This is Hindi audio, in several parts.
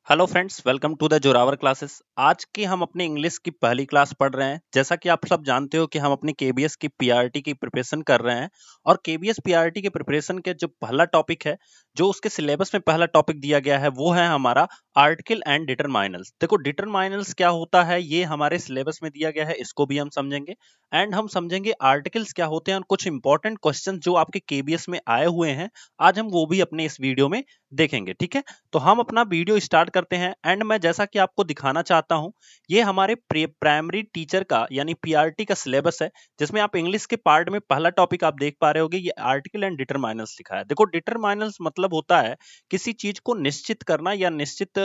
Hello friends, welcome to the Zorawar classes. आज की हम अपने इंग्लिश की पहली क्लास पढ़ रहे हैं। जैसा कि आप सब जानते हो कि हम अपनी केबीएस की पीआरटी की प्रिपरेशन कर रहे हैं और केबीएस पीआरटी के प्रिपरेशन के जो पहला टॉपिक है, जो उसके सिलेबस में पहला टॉपिक दिया गया है, वो है हमारा आर्टिकल एंड डिटरमाइनर्स। देखो, डिटरमाइनर्स क्या होता है ये हमारे सिलेबस में दिया गया है, इसको भी हम समझेंगे। एंड हम समझेंगे आर्टिकल्स क्या होते हैं और कुछ इंपॉर्टेंट क्वेश्चन जो आपके केबीएस में आए हुए हैं, आज हम वो भी अपने इस वीडियो में देखेंगे। ठीक है, तो हम अपना वीडियो स्टार्ट करते हैं। एंड मैं जैसा कि आपको दिखाना चाहता हूं, ये हमारे प्राइमरी टीचर का यानी पीआरटी का सिलेबस है, जिसमें आप इंग्लिश के पार्ट में पहला टॉपिक आप देख पा रहे होगे, ये आर्टिकल एंड डिटरमाइनर्स लिखा है। देखो, डिटरमाइनर्स मतलब होता है किसी चीज को निश्चित करना या निश्चित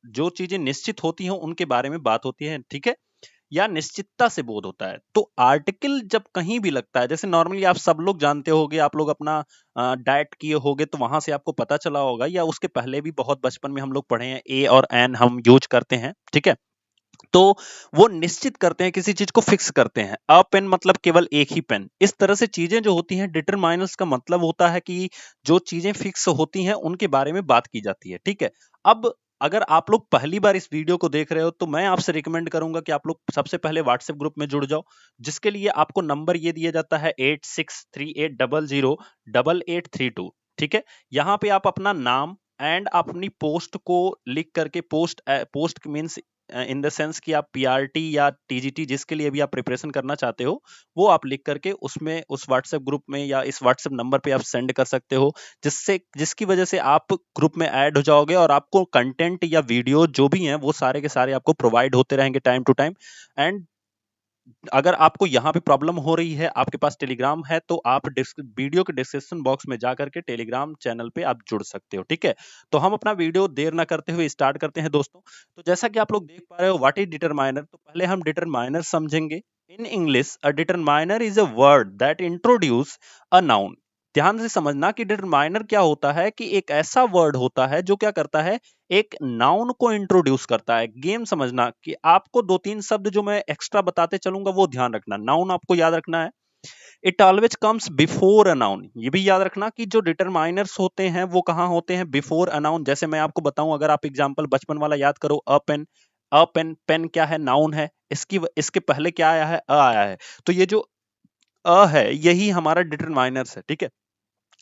जो चीजें निश्चित होती हैं उनके बारे में बात होती है। ठीक है, या निश्चितता से बोध होता है। तो आर्टिकल जब कहीं भी लगता है, जैसे नॉर्मली आप सब लोग जानते होगे, आप लोग अपना डाइट किए होगे तो वहां से आपको पता चला होगा, या उसके पहले भी बहुत बचपन में हम लोग पढ़े हैं, ए और एन हम यूज करते हैं। ठीक है, तो वो निश्चित करते हैं, किसी चीज को फिक्स करते हैं। अ पेन मतलब केवल एक ही पेन। इस तरह से चीजें जो होती हैं, डिटरमाइनर्स का मतलब होता है कि जो चीजें फिक्स होती हैं उनके बारे में बात की जाती है। ठीक है, अब अगर आप लोग पहली बार इस वीडियो को देख रहे हो तो मैं आपसे रिकमेंड करूंगा कि आप लोग सबसे पहले व्हाट्सएप ग्रुप में जुड़ जाओ, जिसके लिए आपको नंबर ये दिया जाता है 8638008832। ठीक है, यहाँ पे आप अपना नाम एंड अपनी पोस्ट को लिख करके, post means in the sense कि आप पीआरटी या टीजीटी जिसके लिए भी आप प्रिपरेशन करना चाहते हो, वो आप लिख करके उसमें उस व्हाट्सएप ग्रुप में या इस व्हाट्सएप नंबर पे आप सेंड कर सकते हो, जिसकी वजह से आप ग्रुप में ऐड हो जाओगे और आपको कंटेंट या वीडियो जो भी हैं वो सारे के सारे आपको प्रोवाइड होते रहेंगे टाइम टू टाइम। एंड अगर आपको यहाँ पे प्रॉब्लम हो रही है, आपके पास टेलीग्राम है, तो आप वीडियो के डिस्क्रिप्शन बॉक्स में जा करके टेलीग्राम चैनल पे आप जुड़ सकते हो। ठीक है, तो हम अपना वीडियो देर ना करते हुए स्टार्ट करते हैं दोस्तों। तो जैसा कि आप लोग देख पा रहे हो, व्हाट इज डिटरमाइनर, तो पहले हम डिटरमाइनर समझेंगे। In English, a determiner is a word that introduce a noun. ध्यान से समझना कि डिटरमाइनर क्या होता है, कि एक ऐसा वर्ड होता है जो क्या करता है, एक नाउन को इंट्रोड्यूस करता है। गेम समझना कि आपको दो तीन शब्द जो मैं एक्स्ट्रा बताते चलूंगा वो ध्यान रखना। नाउन आपको याद रखना है, it always comes before a noun. ये भी याद रखना कि जो डिटरमाइनर्स होते हैं वो कहाँ होते हैं, बिफोर अ नाउन। जैसे मैं आपको बताऊं, अगर आप एग्जांपल बचपन वाला याद करो, अ पेन। अ पेन, पेन क्या है, नाउन है। इसके पहले क्या आया है, अ आया है। तो ये जो अ है, यही हमारा डिटरमाइनर्स है। ठीक है,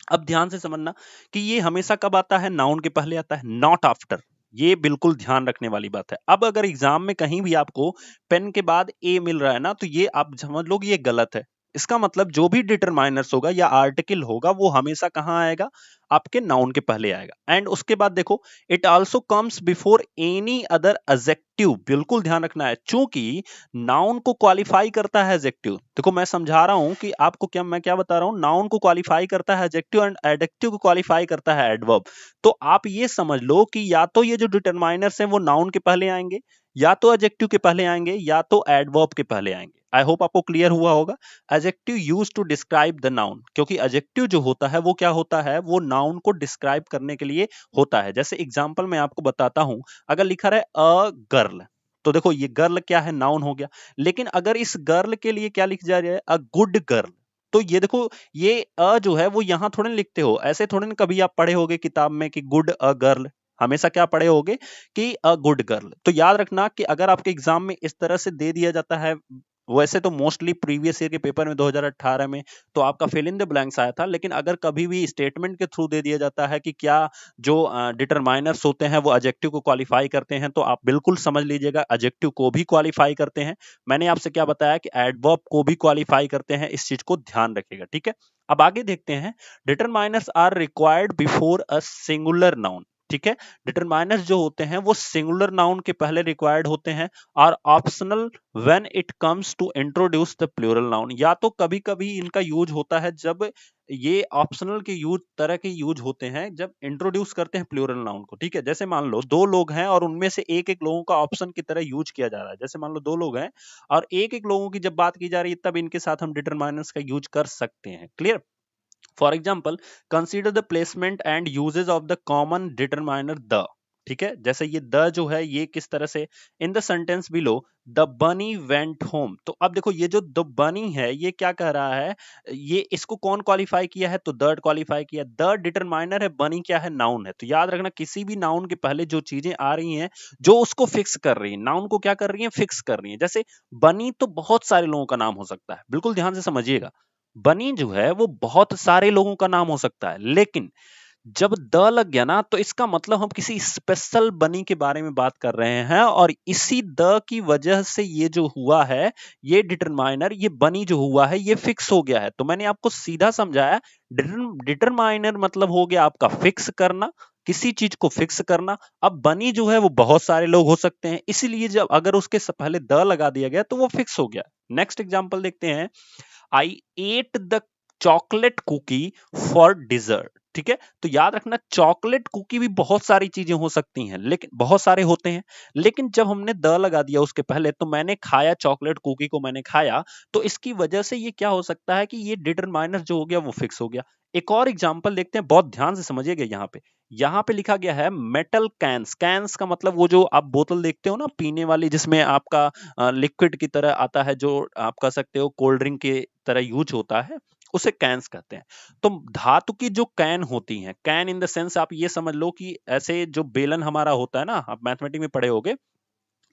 अब ध्यान से समझना कि ये हमेशा कब आता है, नाउन के पहले आता है, नॉट आफ्टर। ये बिल्कुल ध्यान रखने वाली बात है। अब अगर एग्जाम में कहीं भी आपको पेन के बाद ए मिल रहा है ना, तो ये आप समझ लो कि ये गलत है। इसका मतलब जो भी डिटरमाइनर्स होगा या आर्टिकल होगा, वो हमेशा कहाँ आएगा, आपके नाउन के पहले आएगा। एंड उसके बाद देखो, it also comes before any other adjective. बिल्कुल ध्यान रखना है, चूंकि नाउन को क्वालिफाई करता है एडजेक्टिव। देखो, मैं समझा रहा हूं कि आपको मैं क्या बता रहा हूं, नाउन को क्वालिफाई करता है एडजेक्टिव एंड एडजेक्टिव को क्वालिफाई करता है एडवर्ब। तो आप ये समझ लो कि या तो ये जो डिटरमाइनर्स हैं वो नाउन के पहले आएंगे, या तो एडजेक्टिव के पहले आएंगे, या तो एडवर्ब के पहले आएंगे। आई होप आपको क्लियर हुआ होगा। Adjective use to describe the noun, क्योंकि एडजेक्टिव जो होता है वो क्या होता है, वो नाउन को डिस्क्राइब करने के लिए होता है। जैसे एग्जांपल मैं आपको बताता हूं, अगर लिखा रहे अ गर्ल, तो देखो ये गर्ल क्या है, नाउन हो गया। लेकिन अगर इस गर्ल के लिए क्या लिख जा रहा है, अ गुड गर्ल, तो ये देखो, ये अ जो है वो यहां थोड़े ना लिखते हो, ऐसे थोड़े ना कभी आप पढ़े होगे किताब में कि गुड अ गर्ल। हमेशा क्या पढ़े होगे कि अ गुड गर्ल। तो याद रखना कि अगर आपके एग्जाम में इस तरह से दे दिया जाता है, वैसे तो मोस्टली प्रीवियस ईयर के पेपर में 2018 में तो आपका फिल इन द ब्लैंक्स आया था, लेकिन अगर कभी भी स्टेटमेंट के थ्रू दे दिया जाता है कि क्या जो डिटरमाइनर्स होते हैं वो एडजेक्टिव को क्वालिफाई करते हैं, तो आप बिल्कुल समझ लीजिएगा एडजेक्टिव को भी क्वालिफाई करते हैं। मैंने आपसे क्या बताया कि एडवर्ब को भी क्वालिफाई करते हैं, इस चीज को ध्यान रखिएगा। ठीक है, अब आगे देखते हैं। Determiners are required before a singular noun. ठीक है, डिटरमाइनर्स जो होते हैं वो सिंगुलर नाउन के पहले रिक्वायर्ड होते हैं, और optional when it comes to introduce the plural noun. या तो कभी कभी इनका यूज होता है, जब ये ऑप्शनल के यूज तरह के यूज होते हैं जब इंट्रोड्यूस करते हैं प्लूरल नाउन को। ठीक है, जैसे मान लो दो लोग हैं और उनमें से एक एक लोगों का ऑप्शन की तरह यूज किया जा रहा है। जैसे मान लो दो लोग हैं और एक एक लोगों की जब बात की जा रही है, तब इनके साथ हम डिटरमाइनर्स का यूज कर सकते हैं। Clear? For example, consider the placement and usages of the common determiner the. ठीक है, जैसे ये द जो है ये किस तरह से, in the sentence below the बनी वेंट होम। तो अब देखो ये जो द बनी है ये क्या कह रहा है, ये इसको कौन क्वालिफाई किया है, तो द क्वालिफाई किया। द डिटरमाइनर है, बनी क्या है, नाउन है। तो याद रखना किसी भी नाउन के पहले जो चीजें आ रही हैं जो उसको फिक्स कर रही है, नाउन को क्या कर रही है, फिक्स कर रही है। जैसे बनी तो बहुत सारे लोगों का नाम हो सकता है, बिल्कुल ध्यान से समझिएगा, बनी जो है वो बहुत सारे लोगों का नाम हो सकता है, लेकिन जब द लग गया ना तो इसका मतलब हम किसी स्पेशल बनी के बारे में बात कर रहे हैं, और इसी द की वजह से ये जो हुआ है, ये डिटरमाइनर, ये बनी जो हुआ है ये फिक्स हो गया है। तो मैंने आपको सीधा समझाया, डिटरमाइनर मतलब हो गया आपका फिक्स करना, किसी चीज को फिक्स करना। अब बनी जो है वो बहुत सारे लोग हो सकते हैं, इसीलिए जब अगर उसके पहले द लगा दिया गया तो वो फिक्स हो गया। नेक्स्ट एग्जांपल देखते हैं, I ate the chocolate cookie for dessert. ठीक है, तो याद रखना चॉकलेट कुकी भी बहुत सारी चीजें हो सकती हैं, लेकिन बहुत सारे होते हैं, लेकिन जब हमने द लगा दिया उसके पहले, तो मैंने खाया चॉकलेट कुकी को, मैंने खाया, तो इसकी वजह से ये क्या हो सकता है कि ये डिटरमाइनर जो हो गया वो फिक्स हो गया। एक और एग्जांपल देखते हैं, बहुत ध्यान से समझिएगा। यहाँ पे लिखा गया है मेटल कैंस। कैंस का मतलब वो जो आप बोतल देखते हो ना पीने वाली, जिसमें आपका लिक्विड की तरह आता है, जो आप कह सकते हो कोल्ड ड्रिंक के तरह यूज होता है, उसे कैंस कहते हैं। तो धातु की जो कैन होती हैं, कैन इन द सेंस आप ये समझ लो कि ऐसे जो बेलन हमारा होता है ना, आप मैथमेटिक्स में पढ़े होगे,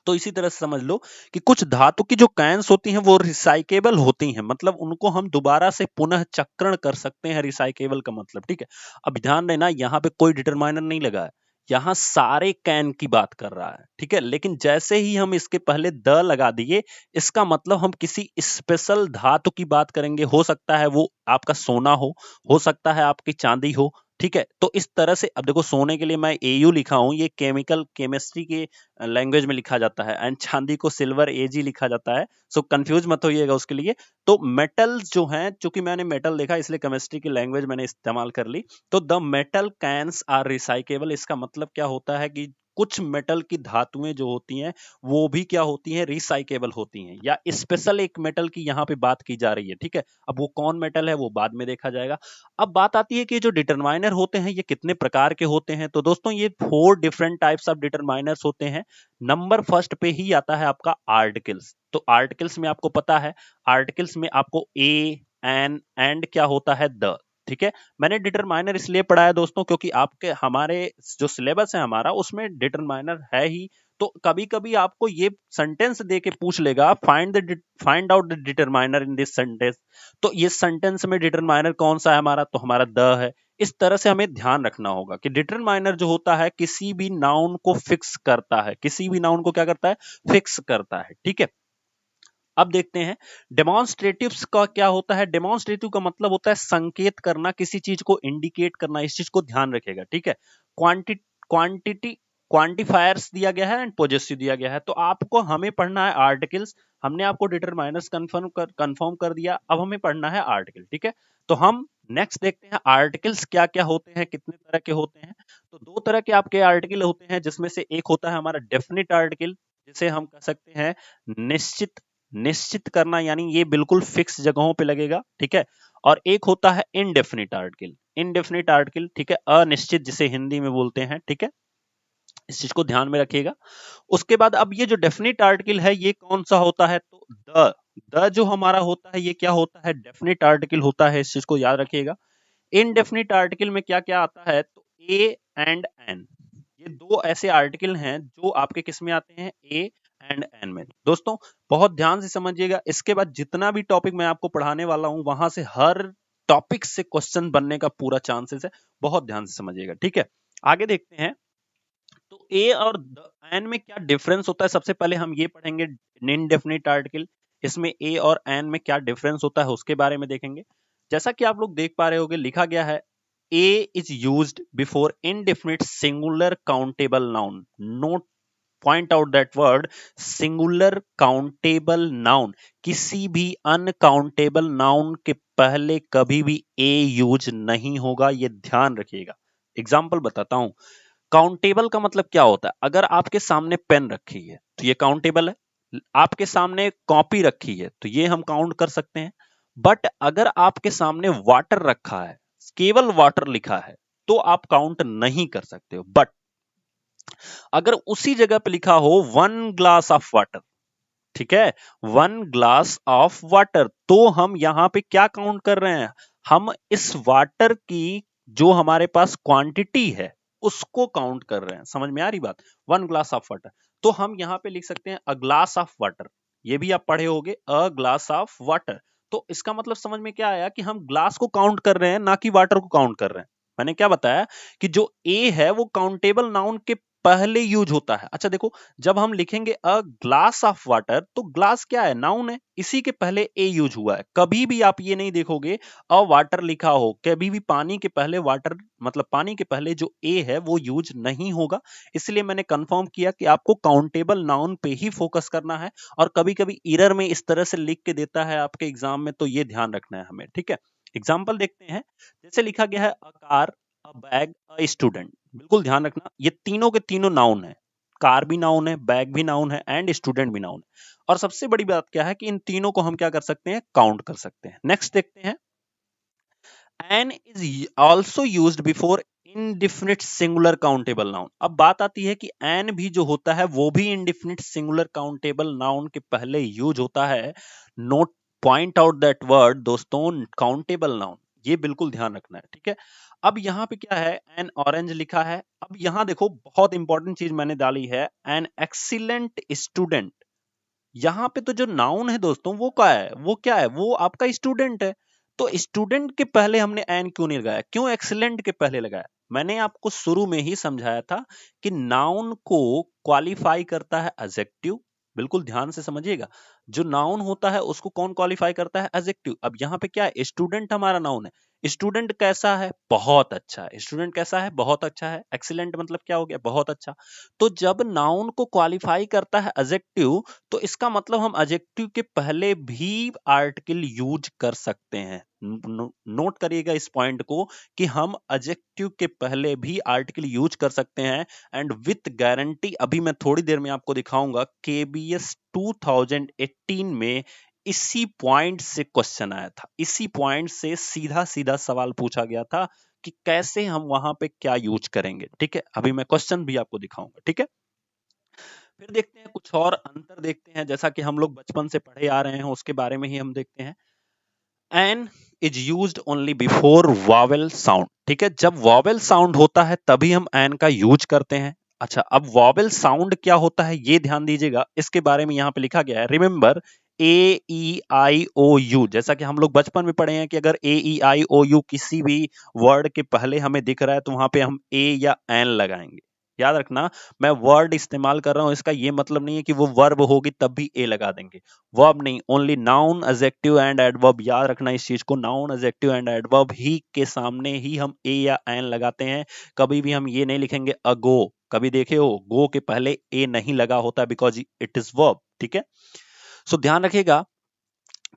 तो इसी तरह से समझ लो कि कुछ धातु की जो कैंस होती हैं वो रिसाइकेबल होती हैं, मतलब उनको हम दोबारा से पुनः चक्रण कर सकते हैं, रिसाइकेबल का मतलब। ठीक है, अब ध्यान देना यहाँ पे कोई डिटरमाइनर नहीं लगा है, यहाँ सारे कैन की बात कर रहा है। ठीक है, लेकिन जैसे ही हम इसके पहले द लगा दिए, इसका मतलब हम किसी स्पेशल धातु की बात करेंगे। हो सकता है वो आपका सोना हो सकता है आपकी चांदी हो। ठीक है, तो इस तरह से अब देखो, सोने के लिए मैं एयू लिखा हूं, ये केमिकल केमिस्ट्री के लैंग्वेज में लिखा जाता है, एंड चांदी को सिल्वर एजी लिखा जाता है। सो कंफ्यूज मत होइएगा उसके लिए। तो मेटल जो हैं, चूंकि मैंने मेटल देखा इसलिए केमिस्ट्री की लैंग्वेज मैंने इस्तेमाल कर ली। तो the metal cans are recyclable, इसका मतलब क्या होता है कि कुछ मेटल की धातुएं जो होती हैं वो भी क्या होती हैं, रिसाइकेबल होती हैं, या स्पेशल एक मेटल की यहाँ पे बात की जा रही है। ठीक है, अब वो कौन मेटल है वो बाद में देखा जाएगा। अब बात आती है कि जो डिटरमाइनर होते हैं ये कितने प्रकार के होते हैं। तो दोस्तों ये 4 डिफरेंट टाइप्स ऑफ डिटरमाइनर्स होते हैं। नंबर फर्स्ट पे ही आता है आपका आर्टिकल्स। तो आर्टिकल्स में आपको पता है, आर्टिकल्स में आपको ए, एन, एंड क्या होता है, द। ठीक है, मैंने डिटरमाइनर इसलिए पढ़ाया दोस्तों क्योंकि आपके हमारे जो सिलेबस है हमारा उसमें डिटरमाइनर है ही। तो कभी कभी आपको ये सेंटेंस दे के पूछ लेगा, find out the determiner in this sentence. तो ये सेंटेंस में डिटरमाइनर कौन सा है हमारा, तो हमारा द है। इस तरह से हमें ध्यान रखना होगा कि डिटरमाइनर जो होता है किसी भी नाउन को फिक्स करता है, किसी भी नाउन को क्या करता है, फिक्स करता है। ठीक है, अब देखते हैं डेमोन्स्ट्रेटिव्स का क्या होता है। डेमोन्स्ट्रेटिव का मतलब होता है संकेत करना, किसी चीज को इंडिकेट करना, इस चीज को ध्यान रखेगा। ठीक है, क्वांटिटी क्वांटिफायर्स दिया गया है एंड पॉजेसिव दिया गया है। तो आपको हमें पढ़ना है आर्टिकल्स, हमने आपको डिटरमाइनर्स कंफर्म कर दिया, अब हमें पढ़ना है आर्टिकल। ठीक है, तो हम नेक्स्ट देखते हैं आर्टिकल्स क्या क्या होते हैं, कितने तरह के होते हैं। तो दो तरह के आपके आर्टिकल होते हैं, जिसमें से एक होता है हमारा डेफिनेट आर्टिकल, जिसे हम कह सकते हैं निश्चित निश्चित करना, यानी ये बिल्कुल फिक्स जगहों पे लगेगा। ठीक है, और एक होता है इनडेफिनिट आर्टिकल। इनडेफिनिट आर्टिकल, ठीक है, अनिश्चित जिसे हिंदी में बोलते हैं। ठीक है, इस चीज को ध्यान में रखिएगा। उसके बाद अब ये जो डेफिनिट आर्टिकल है ये कौन सा होता है, तो द जो हमारा होता है ये क्या होता है, डेफिनिट आर्टिकल होता है, इस चीज को याद रखिएगा। इनडेफिनिट आर्टिकल में क्या क्या आता है, तो ए एंड एन, ये दो ऐसे आर्टिकल हैं जो आपके किस में आते हैं, ए एंड एन में। दोस्तों बहुत ध्यान से समझिएगा, इसके बाद जितना भी टॉपिक मैं आपको पढ़ाने वाला हूं वहां से हर टॉपिक से क्वेश्चन बनने का पूरा चांसेस है, बहुत ध्यान से समझिएगा। ठीक है, आगे देखते हैं। तो ए और एन में क्या डिफरेंस होता है, सबसे पहले हम ये पढ़ेंगे इनडेफिनिट आर्टिकल, इसमें ए और एन में क्या डिफरेंस होता है उसके बारे में देखेंगे। जैसा कि आप लोग देख पा रहे होंगे, लिखा गया है a is used before indefinite singular countable noun. Note point out that word, singular countable noun. किसी भी अनकाउंटेबल नाउन के पहले कभी भी ए यूज नहीं होगा, ये ध्यान रखिएगा। एग्जाम्पल बताता हूं, काउंटेबल का मतलब क्या होता है, अगर आपके सामने पेन रखी है तो ये काउंटेबल है, आपके सामने कॉपी रखी है तो ये हम काउंट कर सकते हैं। बट अगर आपके सामने वाटर रखा है, केवल वाटर लिखा है, तो आप काउंट नहीं कर सकते हो। बट अगर उसी जगह पे लिखा हो 1 ग्लास ऑफ वाटर, ठीक है, 1 ग्लास ऑफ वाटर, तो हम यहां पे क्या काउंट कर रहे हैं, हम इस वाटर की जो हमारे पास क्वांटिटी है उसको काउंट कर रहे हैं। समझ में आ रही बात? 1 ग्लास ऑफ वाटर, तो हम यहां पे लिख सकते हैं अ ग्लास ऑफ वाटर, ये भी आप पढ़े होगे, अ ग्लास ऑफ वाटर। तो इसका मतलब समझ में क्या आया कि हम ग्लास को काउंट कर रहे हैं, ना कि वाटर को काउंट कर रहे हैं। मैंने क्या बताया कि जो ए है वो काउंटेबल नाउन के पहले यूज होता है। अच्छा देखो, जब हम लिखेंगे अ ग्लास ऑफ वाटर, तो ग्लास क्या है, नाउन है, इसी के पहले ए यूज हुआ है। कभी भी आप ये नहीं देखोगे अ वाटर लिखा हो, कभी भी पानी के पहले वाटर, मतलब पानी के पहले जो ए है वो यूज नहीं होगा। इसलिए मैंने कंफर्म किया कि आपको काउंटेबल नाउन पे ही फोकस करना है। और कभी कभी एरर में इस तरह से लिख के देता है आपके एग्जाम में, तो ये ध्यान रखना है हमें, ठीक है। एग्जाम्पल देखते हैं, जैसे लिखा गया है a car, a bag, a student. बिल्कुल ध्यान रखना, ये तीनों के तीनों नाउन है, कार भी नाउन है, बैग भी नाउन है, एंड स्टूडेंट भी नाउन है। और सबसे बड़ी बात क्या है कि इन तीनों को हम क्या कर सकते हैं, काउंट कर सकते हैं। नेक्स्ट देखते हैं, an is also used before indefinite singular countable noun. अब बात आती है कि एन भी जो होता है वो भी इनडिफिनिट सिंगुलर काउंटेबल नाउन के पहले यूज होता है। Note, point out that word दोस्तों, काउंटेबल नाउन, ये बिल्कुल ध्यान रखना है, ठीक है। अब यहाँ पे क्या है, एन ऑरेंज लिखा है। अब यहाँ देखो, बहुत इंपॉर्टेंट चीज मैंने डाली है, एन एक्सीलेंट स्टूडेंट। यहाँ पे तो जो नाउन है दोस्तों वो क्या है, वो क्या है, वो आपका स्टूडेंट है। तो स्टूडेंट के पहले हमने एन क्यों नहीं लगाया, क्यों एक्सीलेंट के पहले लगाया? मैंने आपको शुरू में ही समझाया था कि नाउन को क्वालिफाई करता है एडजेक्टिव। बिल्कुल ध्यान से समझिएगा, जो नाउन होता है उसको कौन क्वालिफाई करता है, एडजेक्टिव। अब यहाँ पे क्या है, स्टूडेंट हमारा नाउन है। स्टूडेंट कैसा है, बहुत अच्छा है। स्टूडेंट कैसा है, बहुत अच्छा है। एक्सीलेंट मतलब क्या हो गया, बहुत अच्छा। तो जब नाउन को क्वालिफाई करता है एडजेक्टिव, तो इसका मतलब हम एडजेक्टिव के पहले भी आर्टिकल यूज कर सकते हैं। नोट करिएगा इस पॉइंट को कि हम एडजेक्टिव के पहले भी आर्टिकल यूज कर सकते हैं, एंड विथ गारंटी। अभी मैं थोड़ी देर में आपको दिखाऊंगा, केबीएस 2018 में इसी पॉइंट से क्वेश्चन आया था, इसी पॉइंट से सीधा सीधा सवाल पूछा गया था कि कैसे हम वहां पे क्या यूज करेंगे, ठीक है। अभी मैं क्वेश्चन भी आपको दिखाऊंगा, ठीक है। फिर देखते हैं कुछ और अंतर देखते हैं, जैसा कि हम लोग बचपन से पढ़े आ रहे हैं उसके बारे में ही हम देखते हैं। An is used only before vowel sound, ठीक है। जब वॉवेल साउंड होता है तभी हम एन का यूज करते हैं। अच्छा, अब वॉवेल साउंड क्या होता है ये ध्यान दीजिएगा, इसके बारे में यहाँ पे लिखा गया है, remember A E I O you. जैसा कि हम लोग बचपन में पढ़े हैं कि अगर ए ई आई ओ यू किसी भी वर्ड के पहले हमें दिख रहा है तो वहां पे हम ए या एन लगाएंगे। याद रखना, मैं वर्ड इस्तेमाल कर रहा हूं, इसका ये मतलब नहीं है कि वो वर्ब होगी तब भी ए लगा देंगे। वर्ब नहीं, only noun, adjective and adverb. याद रखना इस चीज को, नाउन, एडजेक्टिव एंड एडवर्ब ही के सामने ही हम ए या एन लगाते हैं। कभी भी हम ये नहीं लिखेंगे अगो। कभी देखे हो गो के पहले ए नहीं लगा होता, बिकॉज इट इज वर्ब, ठीक है। सो ध्यान रखिएगा।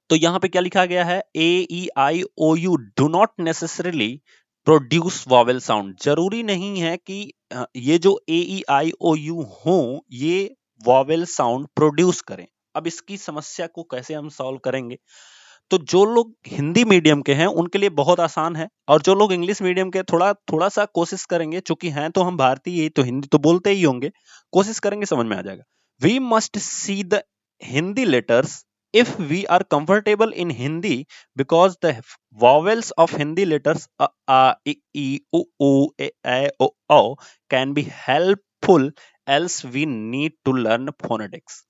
तो यहां पे क्या लिखा गया है, A E I O U do not necessarily produce vowel sound. जरूरी नहीं है कि ये जो ए ई आई ओ यू हो ये वॉवेल साउंड प्रोड्यूस करें। अब इसकी समस्या को कैसे हम सॉल्व करेंगे, तो जो लोग हिंदी मीडियम के हैं उनके लिए बहुत आसान है, और जो लोग इंग्लिश मीडियम के थोड़ा थोड़ा सा कोशिश करेंगे, चूंकि हैं तो हम भारतीय ही, तो हिंदी तो बोलते ही होंगे, कोशिश करेंगे समझ में आ जाएगा। We must see the Hindi letters if we are comfortable in Hindi, because the vowels of Hindi letters a I, e u e o o can be helpful, else we need to learn phonetics।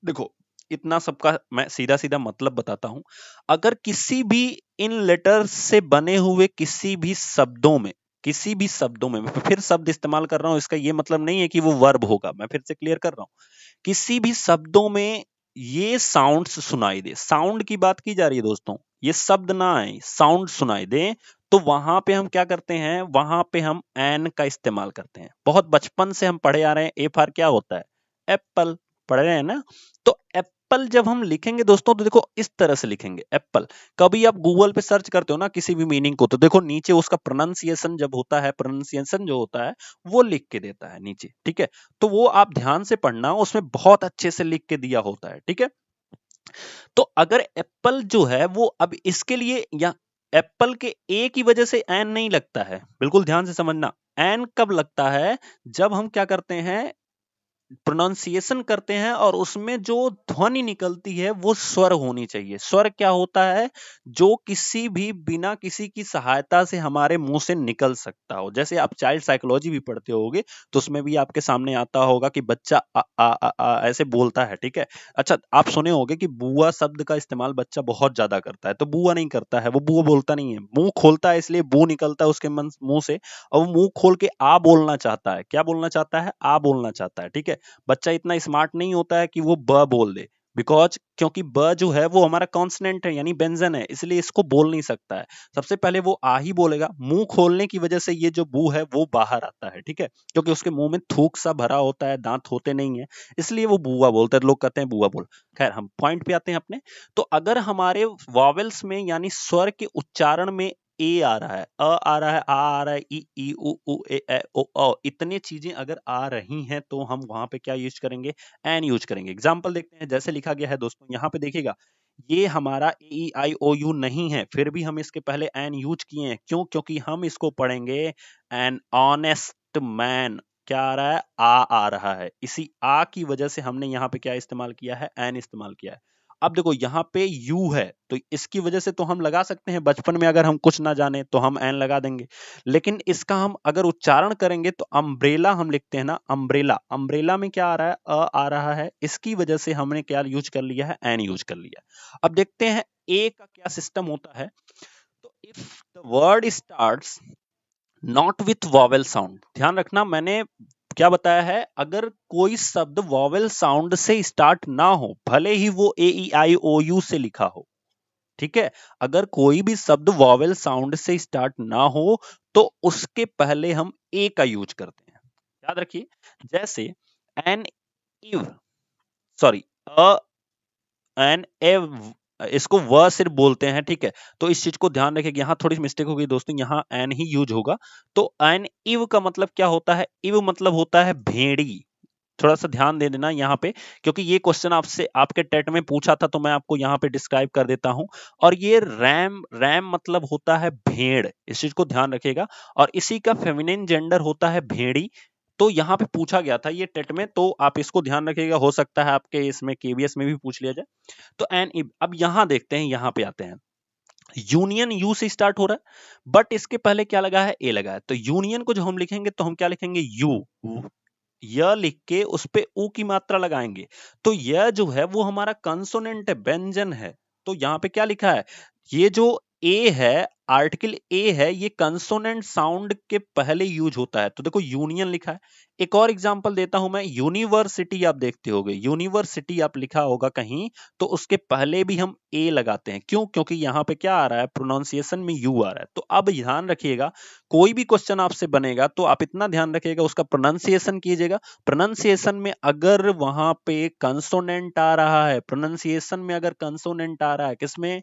देखो, इतना सबका मैं सीधा सीधा मतलब बताता हूं। अगर किसी भी इन लेटर से बने हुए किसी भी शब्दों में, किसी भी शब्दों में, मैं फिर शब्द इस्तेमाल कर रहा हूं, इसका ये मतलब नहीं है कि वो वर्ब होगा, मैं फिर से क्लियर कर रहा हूं। किसी भी शब्दों में ये साउंड्स सुनाई दे, साउंड की बात की जा रही है दोस्तों, ये शब्द ना आए, साउंड सुनाई दे, तो वहां पे हम क्या करते हैं, वहां पे हम एन का इस्तेमाल करते हैं। बहुत बचपन से हम पढ़े आ रहे हैं, ए फॉर क्या होता है, एप्पल, पढ़ रहे हैं ना। तो एप्पल जब हम लिखेंगे दोस्तों, तो देखो इस तरह से लिखेंगे एप्पल। कभी आप गूगल पे सर्च करते हो ना किसी भी मीनिंग को, तो देखो नीचे उसका प्रोनाउंसिएशन जब होता है, प्रोनाउंसिएशन जो होता है वो लिख के देता है नीचे, ठीक है। तो वो आप ध्यान से पढ़ना, उसमें बहुत अच्छे से लिख के दिया होता है, ठीक है। तो अगर एप्पल जो है वो, अब इसके लिए या एप्पल के ए की वजह से एन नहीं लगता है, बिल्कुल ध्यान से समझना। एन कब लगता है, जब हम क्या करते हैं, प्रोनाउंसिएशन करते हैं और उसमें जो ध्वनि निकलती है वो स्वर होनी चाहिए। स्वर क्या होता है, जो किसी भी बिना किसी की सहायता से हमारे मुंह से निकल सकता हो। जैसे आप चाइल्ड साइकोलॉजी भी पढ़ते होगे तो उसमें भी आपके सामने आता होगा कि बच्चा ऐसे बोलता है, ठीक है। अच्छा, आप सुने होंगे कि बुआ शब्द का इस्तेमाल बच्चा बहुत ज्यादा करता है, तो बुआ नहीं करता है, वो बुआ बोलता नहीं है, मुंह खोलता है इसलिए बू निकलता है उसके मुंह से, और वो मुंह खोल के आ बोलना चाहता है। क्या बोलना चाहता है, आ बोलना चाहता है, ठीक है। बच्चा इतना स्मार्ट नहीं होता है कि वो ब बोल दे, बिकॉज क्योंकि ब जो है वो हमारा कॉन्सोनेंट है यानी व्यंजन है, इसलिए इसको बोल नहीं सकता है। सबसे पहले वो आ ही बोलेगा, मुंह खोलने की वजह से ये जो बू है वो बाहर आता है, ठीक है, क्योंकि उसके मुंह में थूक सा भरा होता है, दांत होते नहीं है, इसलिए वो बुआ बोलता है, लोग कहते हैं बुआ बोल। खैर, हम पॉइंट पे आते हैं अपने। तो अगर हमारे वॉवेल्स में यानी स्वर के उच्चारण में ए आ रहा है, अ आ रहा है, आ रहा है, ई उ उ ए ओ औ, इतनी चीजें अगर आ रही हैं तो हम वहां पे क्या यूज करेंगे, एन यूज करेंगे। एग्जाम्पल देखते हैं, जैसे लिखा गया है दोस्तों, यहाँ पे देखिएगा, ये हमारा ए ई आई ओ यू नहीं है, फिर भी हम इसके पहले एन यूज किए हैं। क्यों? क्योंकि हम इसको पढ़ेंगे एन ऑनेस्ट मैन। क्या आ रहा है, आ रहा है, इसी आ की वजह से हमने यहाँ पे क्या इस्तेमाल किया है, एन इस्तेमाल किया है। अब देखो यहाँ पे यू है, तो इसकी वजह से तो हम लगा सकते हैं, बचपन में अगर हम कुछ ना जाने तो हम एन लगा देंगे, लेकिन इसका हम अगर उच्चारण करेंगे तो अम्ब्रेला हम लिखते हैं ना, अम्ब्रेला, अम्ब्रेला में क्या आ रहा है, अ आ रहा है, इसकी वजह से हमने क्या यूज कर लिया है, एन यूज कर लिया। अब देखते हैं ए का क्या सिस्टम होता है। तो if the word starts not with vowel sound, ध्यान रखना मैंने क्या बताया है, अगर कोई शब्द वॉवेल साउंड से स्टार्ट ना हो, भले ही वो ए ई आई ओ यू से लिखा हो, ठीक है, अगर कोई भी शब्द वॉवेल साउंड से स्टार्ट ना हो तो उसके पहले हम ए का यूज करते हैं। याद रखिए, जैसे एन इव, सॉरी, अ एन एव, इसको व सिर्फ बोलते हैं, ठीक है, तो इस चीज को ध्यान रखिए, यहाँ थोड़ी मिस्टेक हो गई दोस्तों, यहाँ एन ही यूज होगा। तो एन इव का मतलब क्या होता है, इव मतलब होता है भेड़ी। थोड़ा सा ध्यान दे देना यहाँ पे, क्योंकि ये क्वेश्चन आपसे आपके टेट में पूछा था, तो मैं आपको यहाँ पे डिस्क्राइब कर देता हूं। और ये रैम, रैम मतलब होता है भेड़, इस चीज को ध्यान रखिएगा, और इसी का फेमिनिन जेंडर होता है भेड़ी। तो यहाँ पे पूछा गया था ये टेट में, तो आप इसको ध्यान रखिएगा, हो सकता है आपके इसमें केवीएस में भी पूछ लिया जाए। तो एन, अब यहाँ देखते हैं, यहाँ पे आते हैं, यूनियन यू से स्टार्ट हो रहा है, बट इसके पहले क्या लगा है, ए लगा है, तो यूनियन को जो हम लिखेंगे तो हम क्या लिखेंगे, यू, य लिख के उस पे ऊ की मात्रा लगाएंगे। तो यह जो है वो हमारा कंसोनेंट है, व्यंजन है। तो यहाँ पे क्या लिखा है, ये जो ए है, आर्टिकल ए है, ये कंसोनेंट साउंड के पहले यूज होता है, तो देखो यूनियन लिखा है। एक और एग्जांपल देता हूं मैं, यूनिवर्सिटी, आप देखते होगे यूनिवर्सिटी आप लिखा होगा कहीं, तो उसके पहले भी हम ए लगाते हैं। क्यों? क्योंकि यहाँ पे क्या आ रहा है, प्रोनाउंसिएशन में यू आ रहा है। तो अब ध्यान रखिएगा, कोई भी क्वेश्चन आपसे बनेगा तो आप इतना ध्यान रखिएगा, उसका प्रोनाउंसिएशन कीजिएगा। प्रोनाउंसिएशन में अगर वहां पे कंसोनेंट आ रहा है, प्रोनाउंसिएशन में अगर कंसोनेंट आ रहा है, किसमें,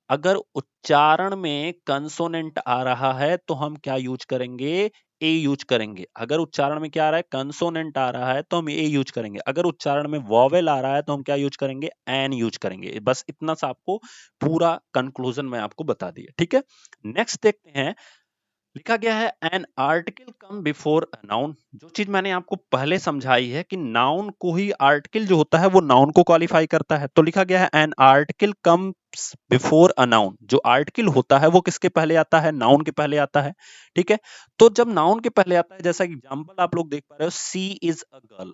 अगर उच्चारण में कंसोनेंट आ रहा है तो हम क्या यूज करेंगे, ए यूज करेंगे। अगर उच्चारण में क्या आ रहा है, कंसोनेंट आ रहा है, तो हम ए यूज करेंगे। अगर उच्चारण में वॉवेल आ रहा है तो हम क्या यूज करेंगे, एन यूज करेंगे। बस इतना सा आपको पूरा कंक्लूजन मैं आपको बता दिया, ठीक है। नेक्स्ट देखते हैं, लिखा गया है an article come before a noun. जो चीज मैंने आपको पहले समझाई है कि नाउन को ही, आर्टिकल जो होता है वो नाउन को क्वालिफाई करता है, तो लिखा गया है an article comes before a noun. जो आर्टिकल होता है वो किसके पहले आता है, नाउन के पहले आता है, ठीक है। तो जब नाउन के पहले आता है, जैसा एग्जांपल आप लोग देख पा रहे हो, सी इज अ गर्ल,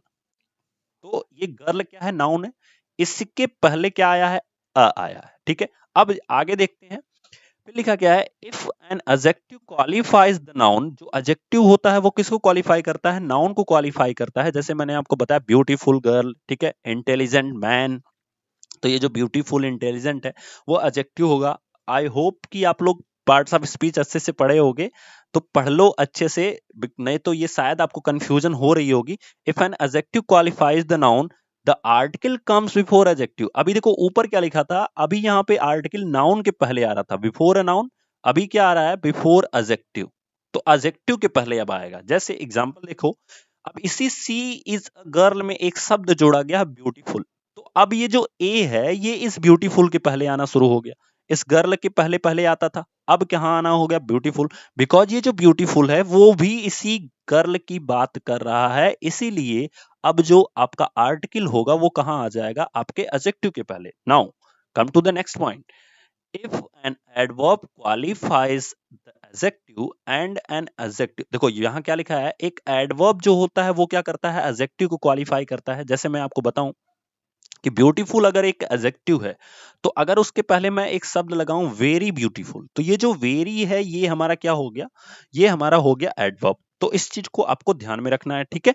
तो ये गर्ल क्या है, नाउन है, इसके पहले क्या आया है, अ आया है, ठीक है। अब आगे देखते हैं, फिर लिखा क्या है, if an adjective qualifies the noun. जो एडजेक्टिव होता है वो किसको क्वालिफाई करता है, नाउन को क्वालिफाई करता है। जैसे मैंने आपको बताया ब्यूटीफुल गर्ल, ठीक है, इंटेलिजेंट मैन, तो ये जो ब्यूटीफुल इंटेलिजेंट है वो एडजेक्टिव होगा। आई होप कि आप लोग पार्ट्स ऑफ स्पीच अच्छे से पढ़े होगे, तो पढ़ लो अच्छे से, नहीं तो ये शायद आपको कंफ्यूजन हो रही होगी। If an adjective qualifies the noun, the article comes before adjective. अभी देखो ऊपर क्या लिखा था, अभी यहाँ पे आर्टिकल नाउन के पहले आ रहा था, बिफोर अ नाउन, अभी क्या आ रहा है, बिफोर एडजेक्टिव। तो एडजेक्टिव के पहले अब आएगा। जैसे एग्जांपल देखो, अब इसी सी इज अ गर्ल में एक शब्द जोड़ा गया, ब्यूटीफुल, तो अब ये जो ए है ये इस ब्यूटीफुल के पहले आना शुरू हो गया। इस गर्ल के पहले पहले आता था, अब कहाँ आना हो गया ब्यूटीफुल, बिकॉज ये जो ब्यूटीफुल है वो भी इसी गर्ल की बात कर रहा है, इसीलिए अब जो आपका आर्टिकल होगा वो कहाँ आ जाएगा, आपके एडजेक्टिव के पहले। Now come to the next point, if an adverb qualifies the adjective and an adjective, देखो यहाँ क्या लिखा है, एक adverb जो होता है वो क्या करता है, adjective को qualify करता है। जैसे मैं आपको बताऊं कि ब्यूटीफुल अगर एक एडजेक्टिव है, तो अगर उसके पहले मैं एक शब्द लगाऊं वेरी ब्यूटीफुल, तो ये जो वेरी है ये हमारा क्या हो गया, ये हमारा हो गया एडवर्ब। तो इस चीज को आपको ध्यान में रखना है, ठीक है।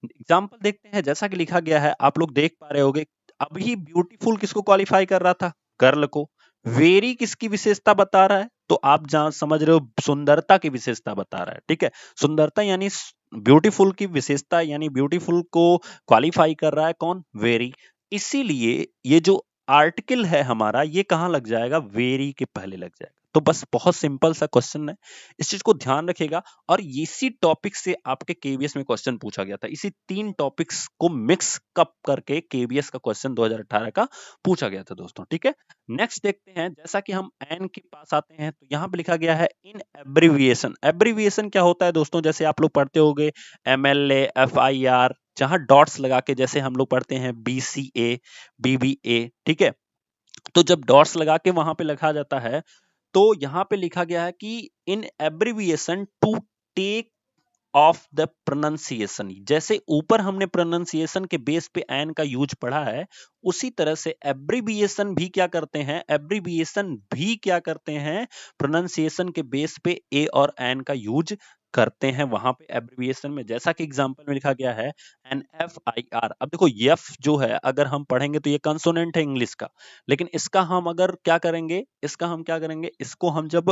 एग्जाम्पल देखते हैं, जैसा कि लिखा गया है, आप लोग देख पा रहे होगे, अभी ब्यूटीफुल किसको क्वालिफाई कर रहा था, गर्ल को। वेरी किसकी विशेषता बता रहा है, तो आप जहां समझ रहे हो सुंदरता की विशेषता बता रहा है, ठीक है। सुंदरता यानी ब्यूटीफुल की विशेषता, यानी ब्यूटीफुल को क्वालिफाई कर रहा है कौन, वेरी। इसीलिए ये जो आर्टिकल है हमारा, ये कहां लग जाएगा, वेरी के पहले लग जाएगा। तो बस बहुत सिंपल सा क्वेश्चन है, इस चीज को ध्यान रखिएगा। और इसी टॉपिक से आपके केवीएस में क्वेश्चन पूछा गया था, इसी 3 टॉपिक्स को मिक्स कप करके केवीएस का क्वेश्चन 2018 का पूछा गया था दोस्तों, ठीक है। नेक्स्ट देखते हैं, जैसा कि हम एन के पास आते हैं, तो यहाँ पे लिखा गया है इन एब्रिविएशन। एब्रिविएशन क्या होता है दोस्तों, जैसे आप लोग पढ़ते होंगे MLA FIR, जहां डॉट्स लगा के, जैसे हम लोग पढ़ते हैं BCA BBA, ठीक है। तो जब डॉट्स लगा के वहां पे लिखा जाता है, तो यहां पे लिखा गया है कि in abbreviation to take of the pronunciation, जैसे ऊपर हमने प्रोनाउंसिएशन के बेस पे एन का यूज पढ़ा है, उसी तरह से एब्रिविएशन भी क्या करते हैं, एब्रिविएशन भी क्या करते हैं, प्रोनाउंसिएशन के बेस पे ए और एन का यूज करते हैं वहां पे एब्रिविएशन में। जैसा कि एग्जांपल में लिखा गया है NFIR। अब देखो एफ जो है, अगर हम पढ़ेंगे तो ये कंसोनेंट है इंग्लिश का, लेकिन इसका हम अगर क्या करेंगे, इसका हम क्या करेंगे, इसको हम जब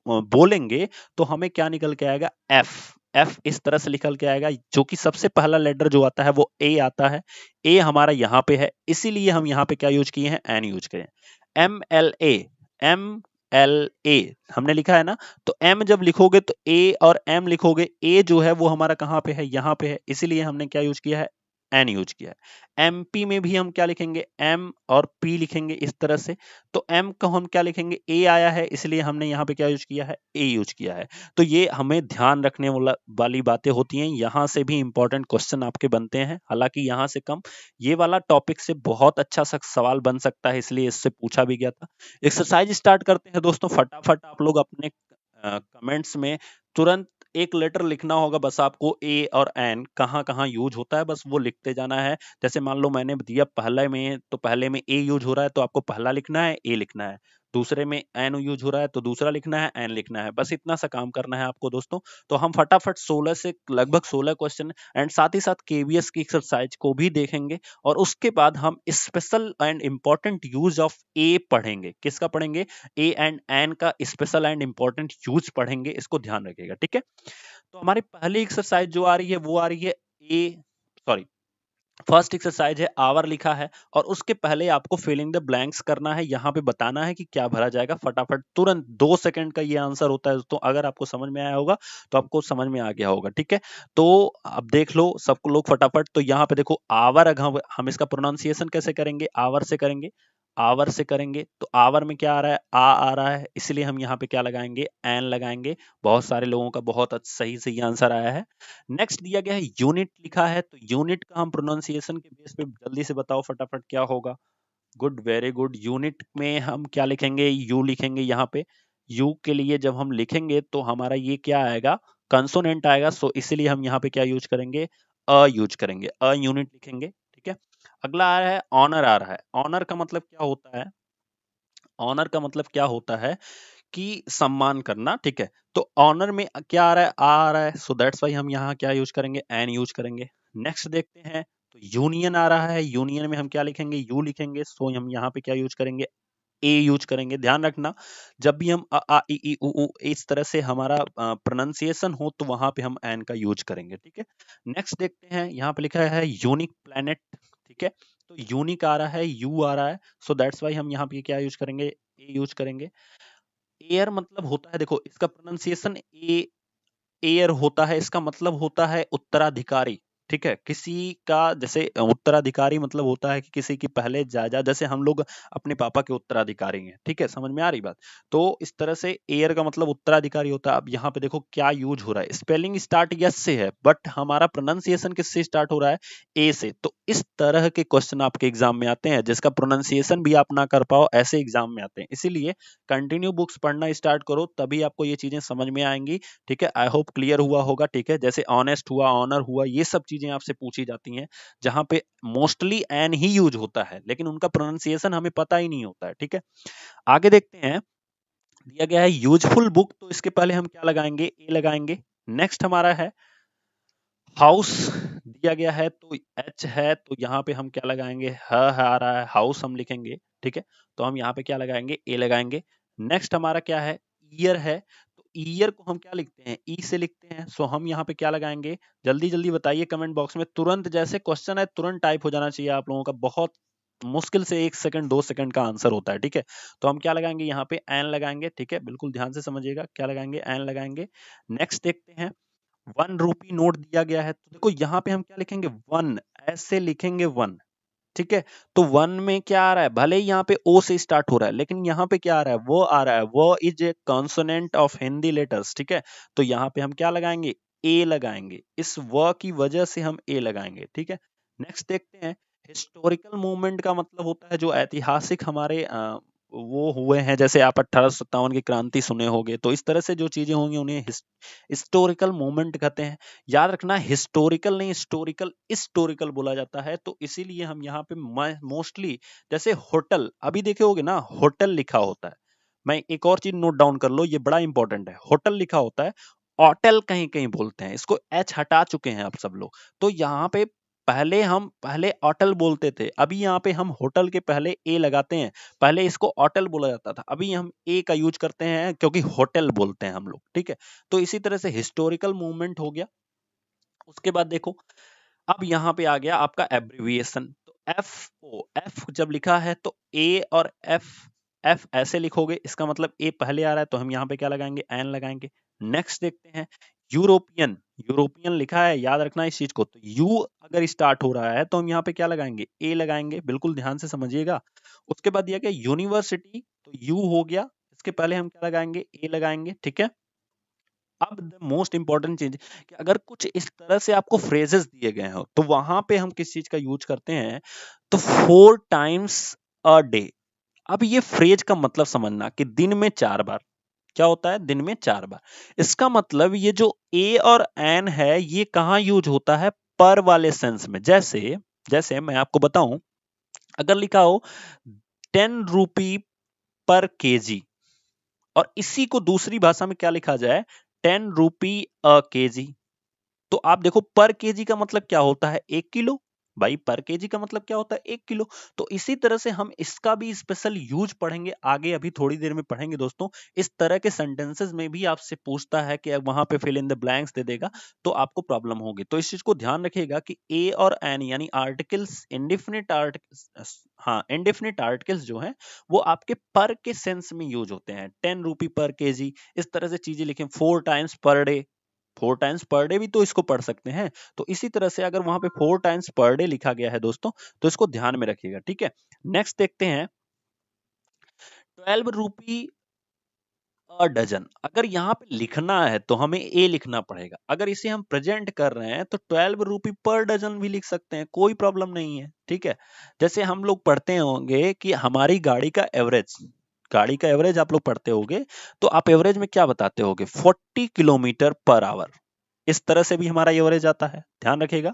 बोलेंगे तो हमें क्या निकल के आएगा, एफ। एफ इस तरह से निकल के आएगा, जो कि सबसे पहला लेटर जो आता है वो ए आता है। ए हमारा यहाँ पे है, इसीलिए हम यहाँ पे क्या यूज किए हैं, एन यूज किए हैं। MLA, MLA हमने लिखा है ना, तो एम जब लिखोगे तो ए और एम लिखोगे, ए जो है वो हमारा कहाँ पे है, यहाँ पे है, इसीलिए हमने क्या यूज किया है, एन यूज किया है। MP में भी हम क्या लिखेंगे, एम और पी लिखेंगे इस तरह से। तो एम को हम क्या लिखेंगे, ए आया है, इसलिए हमने यहाँ पे क्या यूज किया है, ए यूज किया है। तो ये हमें ध्यान रखने वाली बातें होती हैं, यहाँ से भी इंपॉर्टेंट क्वेश्चन आपके बनते हैं, हालांकि यहाँ से कम। ये वाला टॉपिक से बहुत अच्छा सा सवाल बन सकता है, इसलिए इससे पूछा भी गया था। एक्सरसाइज स्टार्ट करते हैं दोस्तों, फटाफट आप लोग अपने कमेंट्स में तुरंत एक लेटर लिखना होगा, बस आपको ए और एन कहाँ कहाँ यूज होता है, बस वो लिखते जाना है। जैसे मान लो मैंने दिया पहले में, तो पहले में ए यूज हो रहा है, तो आपको पहला लिखना है, ए लिखना है। दूसरे में एन यूज हो रहा है, तो दूसरा लिखना है, एन लिखना है। बस इतना सा काम करना है आपको दोस्तों। तो हम फटाफट 16 से लगभग 16 क्वेश्चन एंड साथ ही साथ केवीएस की एक्सरसाइज को भी देखेंगे, और उसके बाद हम special and important use of A पढ़ेंगे। किसका पढ़ेंगे, ए एंड एन का स्पेशल एंड इंपॉर्टेंट यूज पढ़ेंगे, इसको ध्यान रखिएगा, ठीक है। तो हमारी पहली एक्सरसाइज जो आ रही है वो आ रही है ए, सॉरी, फर्स्ट एक्सरसाइज है आवर लिखा है, और उसके पहले आपको फिलिंग द ब्लैंक्स करना है, यहाँ पे बताना है कि क्या भरा जाएगा। फटाफट तुरंत 2 सेकंड का ये आंसर होता है दोस्तों, अगर आपको समझ में आया होगा तो आपको समझ में आ गया होगा, ठीक है। तो अब देख लो सबको लोग फटाफट, तो यहाँ पे देखो आवर, अगर हम इसका प्रोनाउंसिएशन कैसे करेंगे, आवर से करेंगे। आवर से करेंगे तो आवर में क्या आ रहा है, आ रहा है, इसलिए हम यहाँ पे क्या लगाएंगे, एन लगाएंगे। बहुत सारे लोगों का बहुत सही सही आंसर आया है। नेक्स्ट दिया गया है यूनिट लिखा है, तो यूनिट का हम प्रोनाउंसिएशन के बेस पे जल्दी से बताओ फटाफट क्या होगा। Good, very good. यूनिट में हम क्या लिखेंगे, यू लिखेंगे यहाँ पे। यू के लिए जब हम लिखेंगे तो हमारा ये क्या आएगा, कंसोनेंट आएगा, सो इसीलिए हम यहाँ पे क्या यूज करेंगे, अ यूज करेंगे, अ यूनिट लिखेंगे, ठीक है। अगला आ रहा है ऑनर, आ रहा है। ऑनर का मतलब क्या होता है, ऑनर का मतलब क्या होता है कि सम्मान करना, ठीक है। तो ऑनर में क्या आ रहा है, आ रहा है, सो दैट्स वाई हम यहाँ क्या यूज करेंगे, एन यूज करेंगे। नेक्स्ट देखते हैं, तो यूनियन आ रहा है, यूनियन में हम क्या लिखेंगे, यू लिखेंगे, सो हम यहाँ पे क्या यूज करेंगे, ए यूज करेंगे। ध्यान रखना, जब भी हम अ आ इ ई उ ऊ इस तरह से हमारा प्रोनाउंसिएशन हो, तो वहां पे हम एन का यूज करेंगे, ठीक है। नेक्स्ट देखते हैं, यहाँ पे लिखा है यूनिक प्लेनेट, ठीक है। तो यूनिक आ रहा है, यू आ रहा है, सो दैट्स वाई हम यहाँ पे क्या यूज करेंगे, ए यूज करेंगे। एयर मतलब होता है, देखो इसका प्रोनाउंसिएशन ए, एयर होता है, इसका मतलब होता है उत्तराधिकारी, ठीक है, किसी का जैसे उत्तराधिकारी मतलब होता है कि किसी की पहले जायदाद, जैसे हम लोग अपने पापा के उत्तराधिकारी हैं, ठीक है, समझ में आ रही बात। तो इस तरह से हेयर का मतलब उत्तराधिकारी होता है। अब यहाँ पे देखो क्या यूज हो रहा है, स्पेलिंग स्टार्ट यस से है बट हमारा प्रोनाउंसिएशन किससे स्टार्ट हो रहा है, ए से। तो इस तरह के क्वेश्चन आपके एग्जाम में आते हैं जिसका प्रोनाउंसिएशन भी आप ना कर पाओ, ऐसे एग्जाम में आते हैं। इसीलिए कंटिन्यू बुक्स पढ़ना स्टार्ट करो, तभी आपको ये चीजें समझ में आएंगी। ठीक है, आई होप क्लियर हुआ होगा। ठीक है, जैसे ऑनेस्ट हुआ, ऑनर हुआ, ये सब चीजें आपसे पूछी जाती हैं जहां पे मोस्टली एन ही यूज होता है लेकिन उनका प्रोनाउंसिएशन हमें पता ही नहीं होता है। ठीक है, आगे देखते हैं। दिया गया है यूजफुल बुक, तो इसके पहले हम क्या लगाएंगे, ए लगाएंगे। नेक्स्ट हमारा है हाउस, दिया गया है तो एच है, तो यहाँ पे हम क्या लगाएंगे, आ रहा है, हाउस हम लिखेंगे। ठीक है, तो हम यहाँ पे क्या लगाएंगे, ए लगाएंगे। नेक्स्ट हमारा क्या है, ईयर है, तो ईयर को हम क्या लिखते हैं, ई से लिखते हैं। सो हम यहाँ पे क्या लगाएंगे, जल्दी जल्दी बताइए कमेंट बॉक्स में, तुरंत जैसे क्वेश्चन है तुरंत टाइप हो जाना चाहिए आप लोगों का। बहुत मुश्किल से 1 सेकंड 2 सेकंड का आंसर होता है। ठीक है, तो हम क्या लगाएंगे, यहाँ पे एन लगाएंगे। ठीक है, बिल्कुल ध्यान से समझिएगा, क्या लगाएंगे, एन लगाएंगे। नेक्स्ट देखते हैं, 1 रुपी नोट दिया गया है, तो देखो यहाँ पे हम क्या लिखेंगे, 1 ऐसे लिखेंगे 1। ठीक है, तो 1 में क्या आ रहा है, भले ही यहाँ पे ओ से स्टार्ट हो रहा है लेकिन यहाँ पे क्या आ रहा है, वो आ रहा है, वो is a consonant of Hindi letters. ठीक है, तो यहाँ पे हम क्या लगाएंगे, ए लगाएंगे, इस व की वजह से हम ए लगाएंगे। ठीक है, नेक्स्ट देखते हैं, हिस्टोरिकल मूवमेंट का मतलब होता है जो ऐतिहासिक हमारे वो हुए हैं, जैसे आप 1857 की क्रांति सुने होंगे, तो इस तरह से जो चीजें होंगी उन्हें हिस्टोरिकल मूवमेंट कहते हैं। याद रखना, हिस्टोरिकल नहीं, हिस्टोरिकल हिस्टोरिकल बोला जाता है। तो इसीलिए हम यहाँ पे मोस्टली, जैसे होटल, अभी देखे होगे ना, होटल लिखा होता है। मैं एक और चीज नोट डाउन कर लो, ये बड़ा इंपॉर्टेंट है, होटल लिखा होता है, होटल कहीं कहीं बोलते हैं, इसको एच हटा चुके हैं आप सब लोग। तो यहाँ पे पहले होटल बोलते थे, अभी यहाँ पे हम होटल के पहले ए लगाते हैं। पहले इसको होटल बोला जाता था, अभी हम ए का यूज करते हैं क्योंकि होटल बोलते हैं हम लोग। ठीक है, तो इसी तरह से हिस्टोरिकल मूवमेंट हो गया। उसके बाद देखो, अब यहाँ पे आ गया आपका एब्रिविएशन। तो एफ ओ, एफ जब लिखा है तो ए और एफ, एफ ऐसे लिखोगे, इसका मतलब ए पहले आ रहा है, तो हम यहाँ पे क्या लगाएंगे, एन लगाएंगे। नेक्स्ट देखते हैं, यूरोपियन, यूरोपियन लिखा है, याद रखना इस चीज को, तो यू अगर स्टार्ट हो रहा है तो हम यहाँ पे क्या लगाएंगे, ए लगाएंगे, बिल्कुल ध्यान से समझिएगा। उसके बाद दिया गया यूनिवर्सिटी, तो यू हो गया, इसके पहले हम क्या लगाएंगे, ए लगाएंगे। ठीक है, अब द मोस्ट इंपॉर्टेंट चीज कि अगर कुछ इस तरह से आपको फ्रेजेस दिए गए हो तो वहां पे हम किस चीज का यूज करते हैं, तो 4 टाइम्स अ डे। अब ये फ्रेज का मतलब समझना कि दिन में 4 बार, क्या होता है, दिन में 4 बार। इसका मतलब ये जो ए और एन है ये कहाँ यूज होता है, पर वाले सेंस में। जैसे जैसे मैं आपको बताऊं, अगर लिखा हो 10 रुपी पर केजी, और इसी को दूसरी भाषा में क्या लिखा जाए, 10 रुपी अ केजी, तो आप देखो पर केजी का मतलब क्या होता है, 1 किलो। भाई पर केजी का मतलब क्या होता है, 1 किलो। तो इसी तरह से हम इसका भी स्पेशल यूज पढ़ेंगे आगे, अभी थोड़ी देर में पढ़ेंगे दोस्तों। इस तरह के सेंटेंसेस में भी आपसे पूछता है कि वहां पे फिल इन द ब्लैंक्स दे देगा, तो आपको प्रॉब्लम होगी। तो इस चीज को ध्यान रखिएगा कि ए और एन यानी आर्टिकल्स, इंडेफिनिट आर्टिकल्स, हाँ इंडेफिनिट आर्टिकल्स जो है वो आपके पर के सेंस में यूज होते हैं। 10 रुपी पर केजी, इस तरह से चीजें लिखें, 4 times per day, 4 times per day भी तो इसको पढ़ सकते हैं। तो इसी तरह से अगर वहां पे 4 टाइम्स पर डे लिखा गया है दोस्तों, तो इसको ध्यान में रखिएगा। ठीक है, नेक्स्ट देखते हैं, 12 रुपी अ डजन। अगर यहाँ पे लिखना है तो हमें ए लिखना पड़ेगा, अगर इसे हम प्रेजेंट कर रहे हैं तो 12 रुपी पर डजन भी लिख सकते हैं, कोई प्रॉब्लम नहीं है। ठीक है, जैसे हम लोग पढ़ते होंगे कि हमारी गाड़ी का एवरेज, गाड़ी का एवरेज आप लोग पढ़ते होंगे, तो आप एवरेज में क्या बताते होगे, 40 किलोमीटर पर आवर, इस तरह से भी हमारा एवरेज आता है, ध्यान रखिएगा।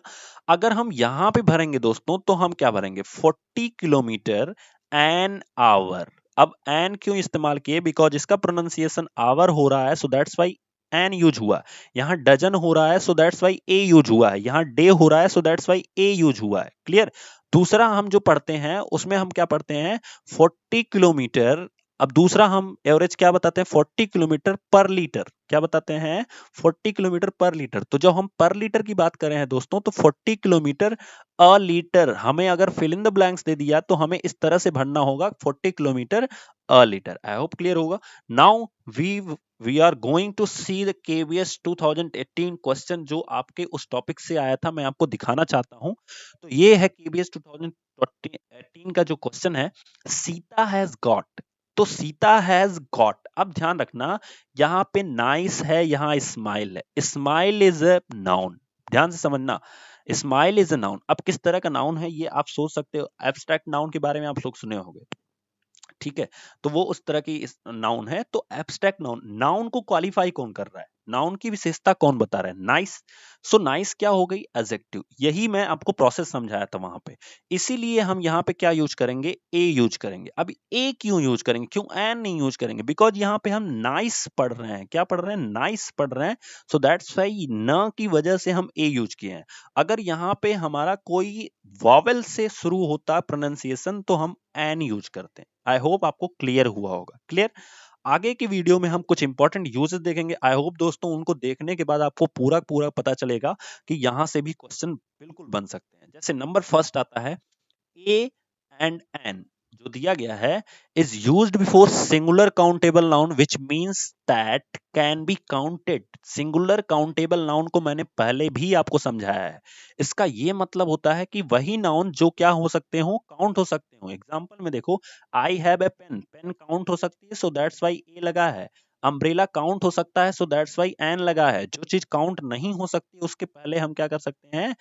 अगर हम यहां पे भरेंगे दोस्तों तो हम क्या भरेंगे, 40 किलोमीटर एन आवर। अब एन क्यों इस्तेमाल किए, बिकॉज इसका प्रोनाउंसिएशन आवर हो रहा है, so that's why an use हुआ। यहाँ डजन हो रहा है so that's why a use हुआ है, यहाँ डे हो रहा है so that's why a use हुआ है। क्लियर। दूसरा हम जो पढ़ते हैं उसमें हम क्या पढ़ते हैं, 40 किलोमीटर अब दूसरा हम एवरेज क्या बताते हैं, 40 किलोमीटर पर लीटर, क्या बताते हैं, 40 किलोमीटर पर लीटर। तो जब हम पर लीटर की बात कर रहे हैं दोस्तों, तो 40 किलोमीटर अ लीटर, हमें अगर फिल इन द ब्लैंक्स दे दिया तो हमें इस तरह से भरना होगा 40 kilometre a litre. I hope clear होगा। Now we we are going to see the KVS 2018 question, जो आपके उस टॉपिक से आया था, मैं आपको दिखाना चाहता हूं। तो ये है केवीएस 2018 का जो क्वेश्चन है, सीता हैज गॉट। तो सीता हैज गॉट, अब ध्यान रखना, यहाँ पे नाइस है, यहाँ स्माइल है, स्माइल इज अ नाउन, ध्यान से समझना, स्माइल इज अ नाउन। अब किस तरह का नाउन है ये आप सोच सकते हो, एब्स्ट्रैक्ट नाउन के बारे में आप लोग सुने होंगे, ठीक है। तो वो उस तरह की नाउन है। तो एब्स्ट्रैक्ट नाउन, नाउन को क्वालिफाई कौन कर रहा है, नाउन की विशेषता कौन बता रहा है, नाइस। सो नाइस क्या हो गई, एडजेक्टिव। यही मैं आपको प्रोसेस समझाया था वहां पे। इसीलिए हम यहाँ पे क्या यूज करेंगे, ए यूज करेंगे। अब ए क्यों यूज करेंगे, क्यों एन नहीं यूज करेंगे, बिकॉज यहाँ पे हम नाइस पढ़ रहे हैं, क्या पढ़ रहे हैं, नाइस पढ़ रहे हैं। सो दैट्स वाई न की वजह से हम ए यूज किए हैं। अगर यहाँ पे हमारा कोई वॉवेल से शुरू होता प्रोनाउंसिएशन तो हम एन यूज करते हैं। आई होप आपको क्लियर हुआ होगा। क्लियर। आगे की वीडियो में हम कुछ इंपॉर्टेंट यूजेस देखेंगे। आई होप दोस्तों उनको देखने के बाद आपको पूरा पूरा पता चलेगा कि यहां से भी क्वेश्चन बिल्कुल बन सकते हैं। जैसे नंबर फर्स्ट आता है, ए एंड एन जो दिया गया है is used before singular countable noun which means that can be counted। singular countable noun को मैंने पहले भी आपको समझाया है। इसका ये मतलब होता है कि वही नाउन जो क्या हो सकते हो, काउंट हो सकते हो। एग्जांपल में देखो, I have a pen, pen count हो सकती है, सो दैट्स वाई ए लगा है। अम्ब्रेला काउंट हो सकता है, सो दैट्स वाई एन लगा है। जो चीज काउंट नहीं हो सकती उसके पहले हम क्या कर सकते हैं,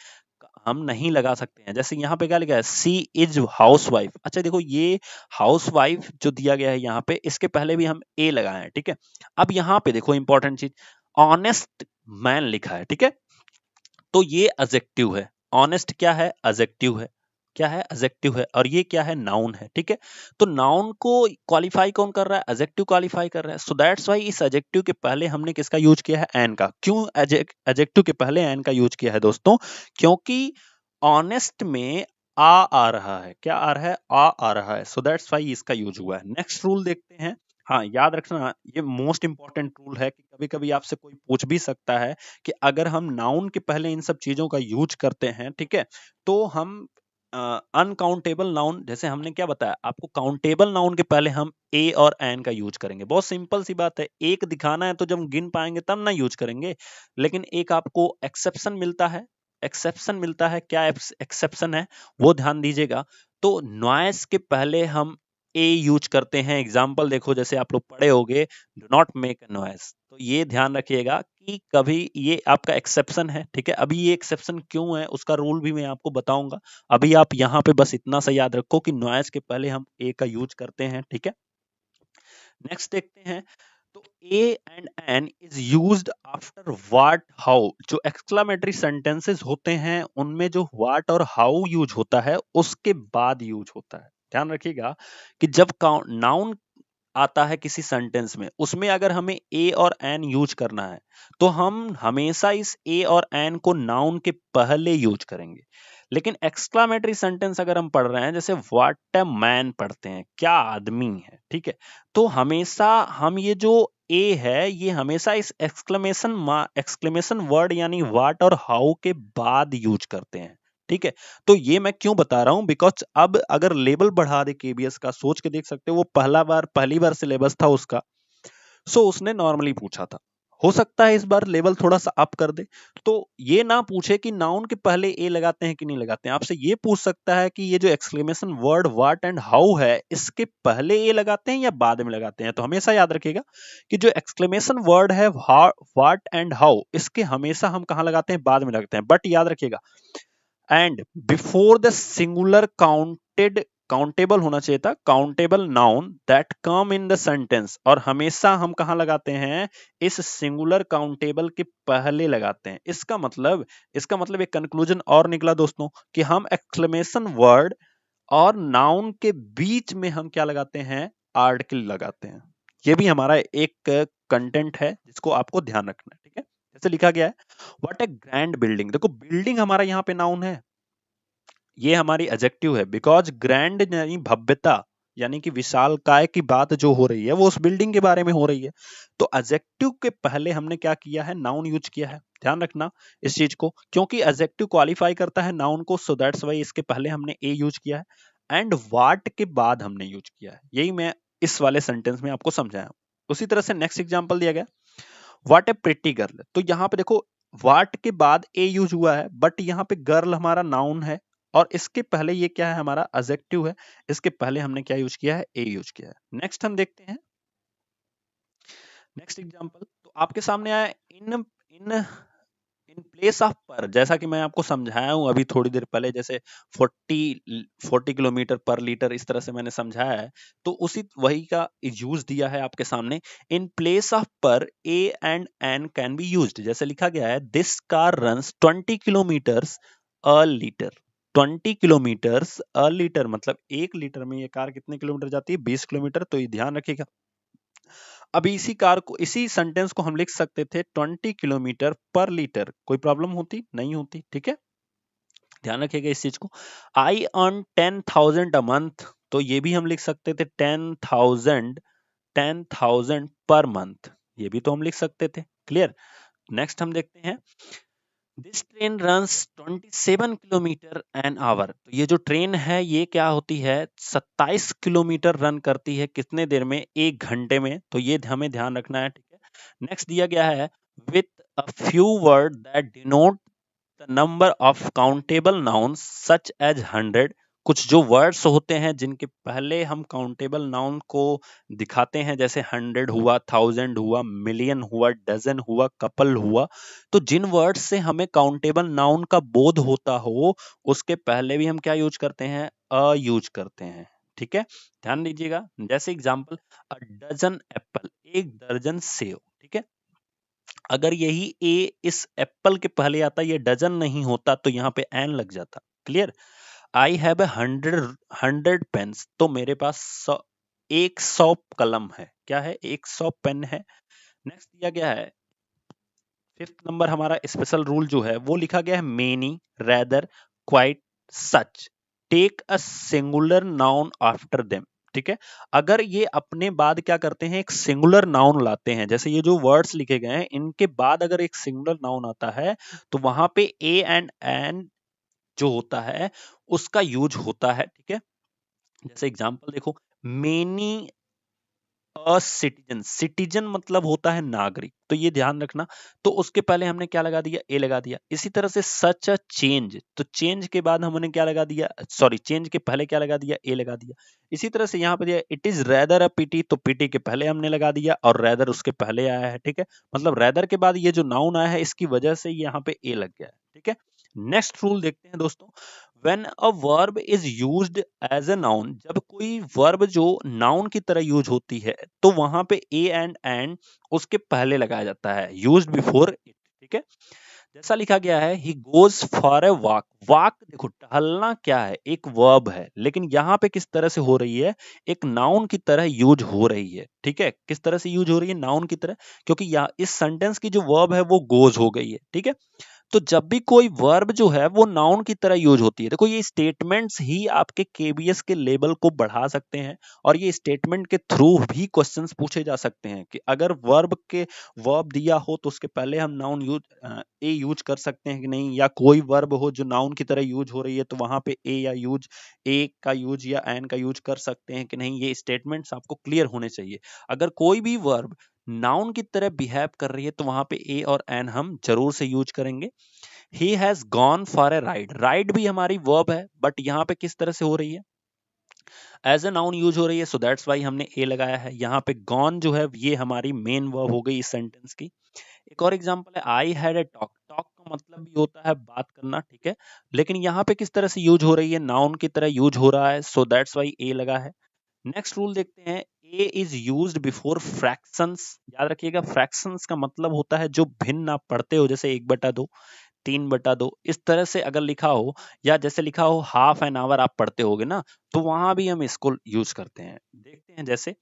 हम नहीं लगा सकते हैं। जैसे यहाँ पे क्या लिखा है, सी इज हाउस वाइफ। अच्छा देखो, ये हाउस वाइफ जो दिया गया है यहाँ पे, इसके पहले भी हम ए लगाए हैं, ठीक है। अब यहाँ पे देखो इंपॉर्टेंट चीज, ऑनेस्ट मैन लिखा है, ठीक है। तो ये एडजेक्टिव है। ऑनेस्ट क्या है, एडजेक्टिव है। क्या है, एडजेक्टिव है। और ये क्या है, नाउन है, ठीक है। तो नाउन को क्वालिफाई कौन कर रहा है, एडजेक्टिव क्वालिफाई कर रहा है। सो दैट्स वाई इस एडजेक्टिव के पहले हमने किसका यूज किया है, एन का। क्यों एडजेक्टिव के पहले एन का यूज किया है दोस्तों, क्योंकि ऑनेस्ट में आ रहा है, क्या आ रहा है, आ रहा है। सो दैट्स वाई इसका यूज हुआ है। नेक्स्ट रूल देखते हैं। हाँ याद रखना, ये मोस्ट इंपॉर्टेंट रूल है कि कभी कभी आपसे कोई पूछ भी सकता है कि अगर हम नाउन के पहले इन सब चीजों का यूज करते हैं, ठीक है, तो हम अनकाउंटेबल नाउन, जैसे हमने क्या बताया आपको, काउंटेबल नाउन के पहले हम ए और एन का यूज करेंगे। बहुत सिंपल सी बात है, एक दिखाना है तो जब हम गिन पाएंगे तब ना यूज करेंगे। लेकिन एक आपको एक्सेप्शन मिलता है, एक्सेप्शन मिलता है, क्या एक्सेप्शन है वो ध्यान दीजिएगा। तो नॉइस के पहले हम ए यूज करते हैं। एग्जाम्पल देखो, जैसे आप लोग पढ़े होंगे, do not make a noise. तो ये ध्यान रखिएगा कि कभी ये आपका एक्सेप्शन है, ठीक है। अभी ये एक्सेप्शन क्यों है उसका रूल भी मैं आपको बताऊंगा। अभी आप यहाँ पे बस इतना सा याद रखो कि नॉइस के पहले हम ए का यूज करते हैं, ठीक है। नेक्स्ट देखते हैं। तो a and an is used after what how. जो एक्सक्लामेटरी सेंटेंसेस होते हैं उनमें जो व्हाट और हाउ यूज होता है उसके बाद यूज होता है। ध्यान रखिएगा कि जब नाउन आता है किसी सेंटेंस में, उसमें अगर हमें ए और एन यूज करना है तो हम हमेशा इस ए और एन को नाउन के पहले यूज करेंगे। लेकिन एक्सक्लामेटरी सेंटेंस अगर हम पढ़ रहे हैं, जैसे व्हाट अ मैन पढ़ते हैं, क्या आदमी है, ठीक है, तो हमेशा हम ये जो ए है ये हमेशा इस एक्सक्लेमेशन वर्ड यानी व्हाट और हाउ के बाद यूज करते हैं, ठीक है। तो ये मैं क्यों बता रहा हूं, बिकॉज अब अगर लेवल बढ़ा दे केबीएस का, सोच के देख सकते हो, वो पहली बार सिलेबस था उसका, सो उसने नॉर्मली पूछा था। हो सकता है इस बार लेवल थोड़ा सा अप कर दे, तो ये ना पूछे कि नाउन के पहले ए लगाते हैं कि नहीं लगाते हैं। आपसे ये पूछ सकता है कि ये जो exclamation word what and how है, इसके पहले ए लगाते हैं या बाद में लगाते हैं। तो हमेशा याद रखिएगा कि जो एक्सक्लेमेशन वर्ड है व्हाट एंड हाउ, इसके हमेशा हम कहां लगाते हैं, बाद में लगाते हैं। बट याद रखिएगा, and before the singular countable होना चाहिए था, countable noun that come in the sentence. और हमेशा हम कहां लगाते हैं, इस सिंगुलर काउंटेबल के पहले लगाते हैं। इसका मतलब एक कंक्लूजन और निकला दोस्तों कि हम एक्सक्लेमेशन वर्ड और नाउन के बीच में हम क्या लगाते हैं, आर्टिकल लगाते हैं। ये भी हमारा एक कंटेंट है जिसको आपको ध्यान रखना है, ठीक है। जैसे लिखा गया है, व्हाट ए ग्रैंड बिल्डिंग। देखो बिल्डिंग हमारा यहाँ पे नाउन है, ये हमारी एडजेक्टिव है, बिकॉज ग्रैंड यानी भव्यता, यानी कि विशालकाय की बात जो हो रही है वो उस बिल्डिंग के बारे में हो रही है। तो एडजेक्टिव के पहले हमने क्या किया है, नाउन यूज किया है। ध्यान रखना इस चीज को, क्योंकि एडजेक्टिव क्वालिफाई करता है नाउन को, सो दैट्स वाई इसके पहले हमने ए यूज किया है एंड व्हाट के बाद हमने यूज किया है। यही मैं इस वाले सेंटेंस में आपको समझाया हूं। उसी तरह से नेक्स्ट एग्जांपल दिया गया, व्हाट ए प्रिटी गर्ल। तो यहाँ पे देखो व्हाट के बाद ए यूज हुआ है, बट यहाँ पे गर्ल हमारा नाउन है और इसके पहले ये क्या है, हमारा एडजेक्टिव है। इसके पहले हमने क्या यूज किया है, ए यूज किया है। नेक्स्ट हम देखते हैं नेक्स्ट एग्जांपल। तो आपके सामने आया इन इन इन प्लेस ऑफ पर, जैसा कि मैं आपको समझाया हूं अभी थोड़ी देर पहले, जैसे 40 किलोमीटर पर लीटर, इस तरह से मैंने समझाया है। तो उसी वही का यूज दिया है आपके सामने। इन place of per a and an can be used. जैसे लिखा गया है this car runs 20 kilometres a litre. 20 kilometres a litre मतलब 1 लीटर में ये कार कितने किलोमीटर जाती है, 20 किलोमीटर। तो ये ध्यान रखिएगा। अभी इसी कार को, इसी सेंटेंस को हम लिख सकते थे 20 किलोमीटर पर लीटर। कोई प्रॉब्लम होती नहीं होती, ठीक है। ध्यान रखिएगा इस चीज को। I earn 10,000 a month. तो ये भी हम लिख सकते थे 10,000 पर मंथ। ये भी तो हम लिख सकते थे। क्लियर। नेक्स्ट हम देखते हैं this train runs 27 kilometre an hour. तो ये जो ट्रेन है ये क्या होती है, 27 किलोमीटर रन करती है कितने देर में, 1 घंटे में। तो ये हमें ध्यान रखना है, ठीक है। नेक्स्ट दिया गया है with a few word that denote the number of countable nouns such as 100। कुछ जो वर्ड्स होते हैं जिनके पहले हम काउंटेबल नाउन को दिखाते हैं, जैसे 100 हुआ, 1000 हुआ, मिलियन हुआ, डजन हुआ, कपल हुआ। तो जिन वर्ड्स से हमें काउंटेबल नाउन का बोध होता हो, उसके पहले भी हम क्या यूज करते हैं, अ यूज करते हैं, ठीक है। ध्यान दीजिएगा। जैसे एग्जांपल, अ डजन एप्पल, 1 दर्जन सेव, ठीक है। अगर यही ए इस एप्पल के पहले आता, ये डजन नहीं होता, तो यहाँ पे एन लग जाता। क्लियर। I have 100 pens. तो मेरे पास 100 कलम है। क्या है, 100 पेन है। नेक्स्ट दिया गया है 5th नंबर, हमारा स्पेशल रूल जो है वो लिखा गया है many, rather, quite, such, take a singular noun after them. ठीक है। अगर ये अपने बाद क्या करते हैं, एक सिंगुलर नाउन लाते हैं, जैसे ये जो वर्ड्स लिखे गए हैं इनके बाद अगर एक सिंगुलर नाउन आता है, तो वहां पे ए एंड एन जो होता है उसका यूज होता है, ठीक है। जैसे एग्जांपल देखो, मेनी अ सिटीजन, सिटीजन मतलब होता है नागरिक, तो ये ध्यान रखना। तो उसके पहले हमने क्या लगा दिया, ए लगा दिया। इसी तरह से सच अ चेंज, तो चेंज के बाद हमने क्या लगा दिया, सॉरी चेंज के पहले क्या लगा दिया, ए लगा दिया। इसी तरह से यहाँ पे दिया इट इज रेदर अ पिटी, तो पिटी के पहले हमने लगा दिया और रेदर उसके पहले आया है, ठीक है। मतलब रेदर के बाद ये जो नाउन आया है इसकी वजह से यहाँ पे ए लग गया है, ठीक है। नेक्स्ट रूल देखते हैं दोस्तों, when a verb is used as a noun, जब कोई वर्ब जो नाउन की तरह यूज होती है तो वहां पे ए एंड उसके पहले लगाया जाता है, यूज्ड बिफोर इट, ठीक है। जैसा लिखा गया है he goes for a walk. Walk देखो टहलना क्या है, एक वर्ब है, लेकिन यहाँ पे किस तरह से हो रही है, एक नाउन की तरह यूज हो रही है, ठीक है। किस तरह से यूज हो रही है, नाउन की तरह, क्योंकि यहाँ इस सेंटेंस की जो वर्ब है वो गोज हो गई है, ठीक है। तो जब भी कोई वर्ब जो है वो नाउन की तरह यूज होती है, देखो ये स्टेटमेंट्स ही आपके केबीएस के लेवल को बढ़ा सकते हैं, और ये स्टेटमेंट के थ्रू भी क्वेश्चंस पूछे जा सकते हैं कि अगर वर्ब दिया हो तो उसके पहले हम नाउन ए यूज कर सकते हैं कि नहीं, या कोई वर्ब हो जो नाउन की तरह यूज हो रही है तो वहां पे ए का यूज या एन का यूज कर सकते हैं कि नहीं। ये स्टेटमेंट्स आपको क्लियर होने चाहिए। अगर कोई भी वर्ब नाउन की तरह बिहेव कर रही है तो वहां पे ए और एन हम जरूर से यूज करेंगे। He has gone for a ride, ride भी हमारी वर्ब है, बट यहाँ पे किस तरह से हो रही है, एज ए नाउन यूज हो रही है, सो दैट्स वाई हमने ए लगाया है। यहाँ पे गॉन जो है ये हमारी मेन वर्ब हो गई इस सेंटेंस की। एक और एग्जांपल है I had a talk. Talk का मतलब भी होता है बात करना, ठीक है, लेकिन यहाँ पे किस तरह से यूज हो रही है, नाउन की तरह यूज हो रहा है, सो दैट्स वाई ए लगा है। नेक्स्ट रूल देखते हैं, ए इज यूज्ड बिफोर फ्रैक्शंस। याद रखिएगा फ्रैक्शंस का मतलब होता है जो भिन्न आप पढ़ते हो, जैसे 1/2, 3/2, इस तरह से अगर लिखा हो, या जैसे लिखा हो हाफ एन आवर आप पढ़ते होगे ना, तो वहां भी हम इसको यूज करते हैं। देखते हैं, जैसे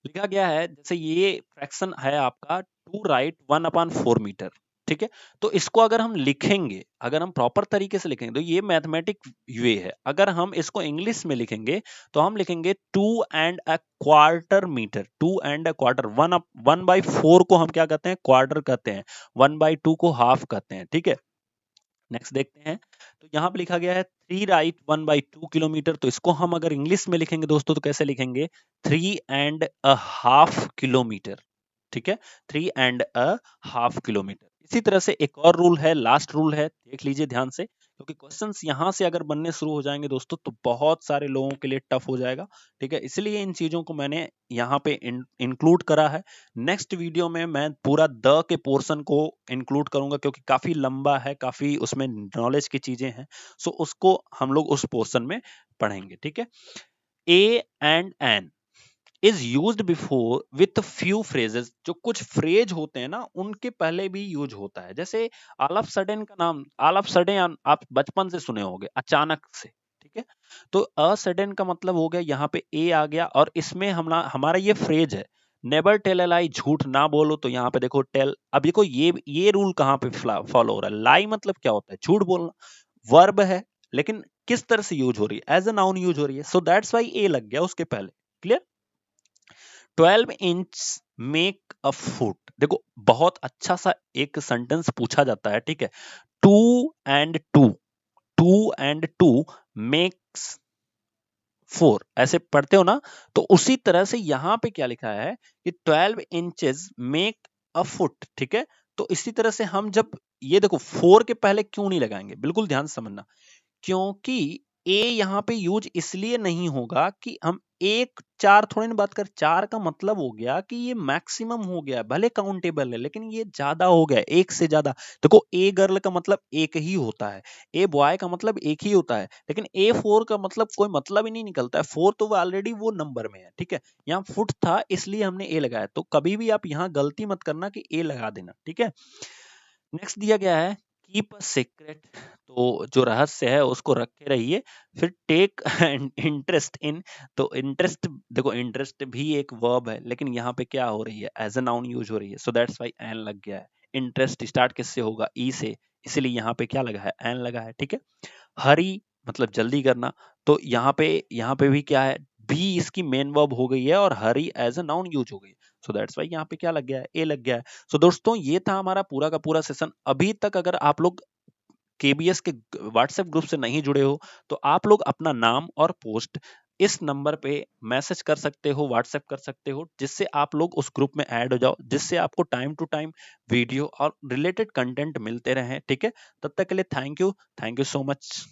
लिखा गया है, जैसे ये फ्रैक्शन है आपका 2 राइट 1/4 मीटर। ठीक है। तो इसको अगर हम लिखेंगे, अगर हम प्रॉपर तरीके से लिखेंगे तो ये मैथमेटिक वे है। अगर हम इसको इंग्लिश में लिखेंगे तो हम लिखेंगे 2.25 मीटर। 2.25, 1/4 को हम क्या कहते हैं, क्वार्टर कहते हैं, 1/2 को हाफ कहते हैं। ठीक है, नेक्स्ट देखते हैं। तो यहाँ पे लिखा गया है 3 राइट 1/2 किलोमीटर। तो इसको हम अगर इंग्लिश में लिखेंगे दोस्तों तो कैसे लिखेंगे, 3.5 किलोमीटर। ठीक है, 3.5 किलोमीटर। इसी तरह से एक और रूल है, लास्ट रूल है, देख लीजिए ध्यान से, क्योंकि क्वेश्चंस यहां से अगर बनने शुरू हो जाएंगे दोस्तों तो बहुत सारे लोगों के लिए टफ हो जाएगा। ठीक है, इसलिए इन चीजों को मैंने यहाँ पे इंक्लूड करा है। नेक्स्ट वीडियो में मैं पूरा द के पोर्शन को इंक्लूड करूंगा, क्योंकि काफी लंबा है, काफी उसमें नॉलेज की चीजें हैं। सो उसको हम लोग उस पोर्शन में पढ़ेंगे। ठीक है, a and an is used before with few phrases. जो कुछ फ्रेज होते हैं ना उनके पहले भी यूज होता है। जैसे ऑल ऑफ सडन का नाम, ऑल ऑफ सडन आप बचपन से सुने होंगे, अचानक से। ठीक है, तो अ सडन का मतलब हो गया, यहाँ पे ए आ गया, और इसमें हमारा ये फ्रेज है, नेवर टेल अ लाई, झूठ ना बोलो। तो यहाँ पे देखो टेल, अब देखो ये रूल कहाँ पे फॉलो हो रहा है। लाई मतलब क्या होता है, झूठ बोलना, वर्ब है, लेकिन किस तरह से यूज हो रही है, एज अ नाउन यूज हो रही है। सो दैट्स वाई ए लग गया उसके पहले। Clear. 12 inch make a foot. देखो बहुत अच्छा सा एक सेंटेंस पूछा जाता है। ठीक है, 2 एंड टू मेक्स 4, ऐसे पढ़ते हो ना। तो उसी तरह से यहां पे क्या लिखा है कि 12 इंचेस मेक अ फुट। ठीक है, तो इसी तरह से हम जब ये देखो 4 के पहले क्यों नहीं लगाएंगे, बिल्कुल ध्यान से समझना, क्योंकि ए यहाँ पे यूज इसलिए नहीं होगा कि हम एक चार थोड़ी ना बात कर। चार का मतलब हो गया कि ये मैक्सिमम हो गया, भले काउंटेबल है लेकिन ये ज्यादा हो गया, एक से ज्यादा। देखो ए गर्ल का मतलब एक ही होता है, ए बॉय का मतलब एक ही होता है, लेकिन ए 4 का मतलब कोई मतलब ही नहीं निकलता है। 4 तो वो ऑलरेडी वो नंबर में है। ठीक है, यहाँ फुट था इसलिए हमने ए लगाया। तो कभी भी आप यहाँ गलती मत करना कि ए लगा देना। ठीक है, नेक्स्ट दिया गया है कीप अ सीक्रेट। तो जो रहस्य है उसको रखे रहिए। फिर टेक इंटरेस्ट इन। तो इंटरेस्ट, देखो इंटरेस्ट भी एक वर्ब है, लेकिन यहाँ पे क्या हो रही है, एज अ नाउन यूज हो रही है। सो दैट्स व्हाई एन लग गया है। इंटरेस्ट स्टार्ट किससे होगा, ई से, इसलिए यहाँ पे क्या लगा है, एन लगा है। ठीक है, हरी मतलब जल्दी करना। तो यहाँ पे भी क्या है, बी इसकी मेन वर्ब हो गई है और हरी एज अ नाउन यूज हो गई है। सो दैट्स व्हाई यहाँ पे क्या लग गया है, ए लग गया है। सो दोस्तों ये था हमारा पूरा का पूरा सेशन। अभी तक अगर आप लोग केबीएस के व्हाट्सएप ग्रुप से नहीं जुड़े हो तो आप लोग अपना नाम और पोस्ट इस नंबर पे मैसेज कर सकते हो, व्हाट्सएप कर सकते हो, जिससे आप लोग उस ग्रुप में ऐड हो जाओ, जिससे आपको टाइम टू टाइम वीडियो और रिलेटेड कंटेंट मिलते रहे। ठीक है, तब तक के लिए थैंक यू सो मच।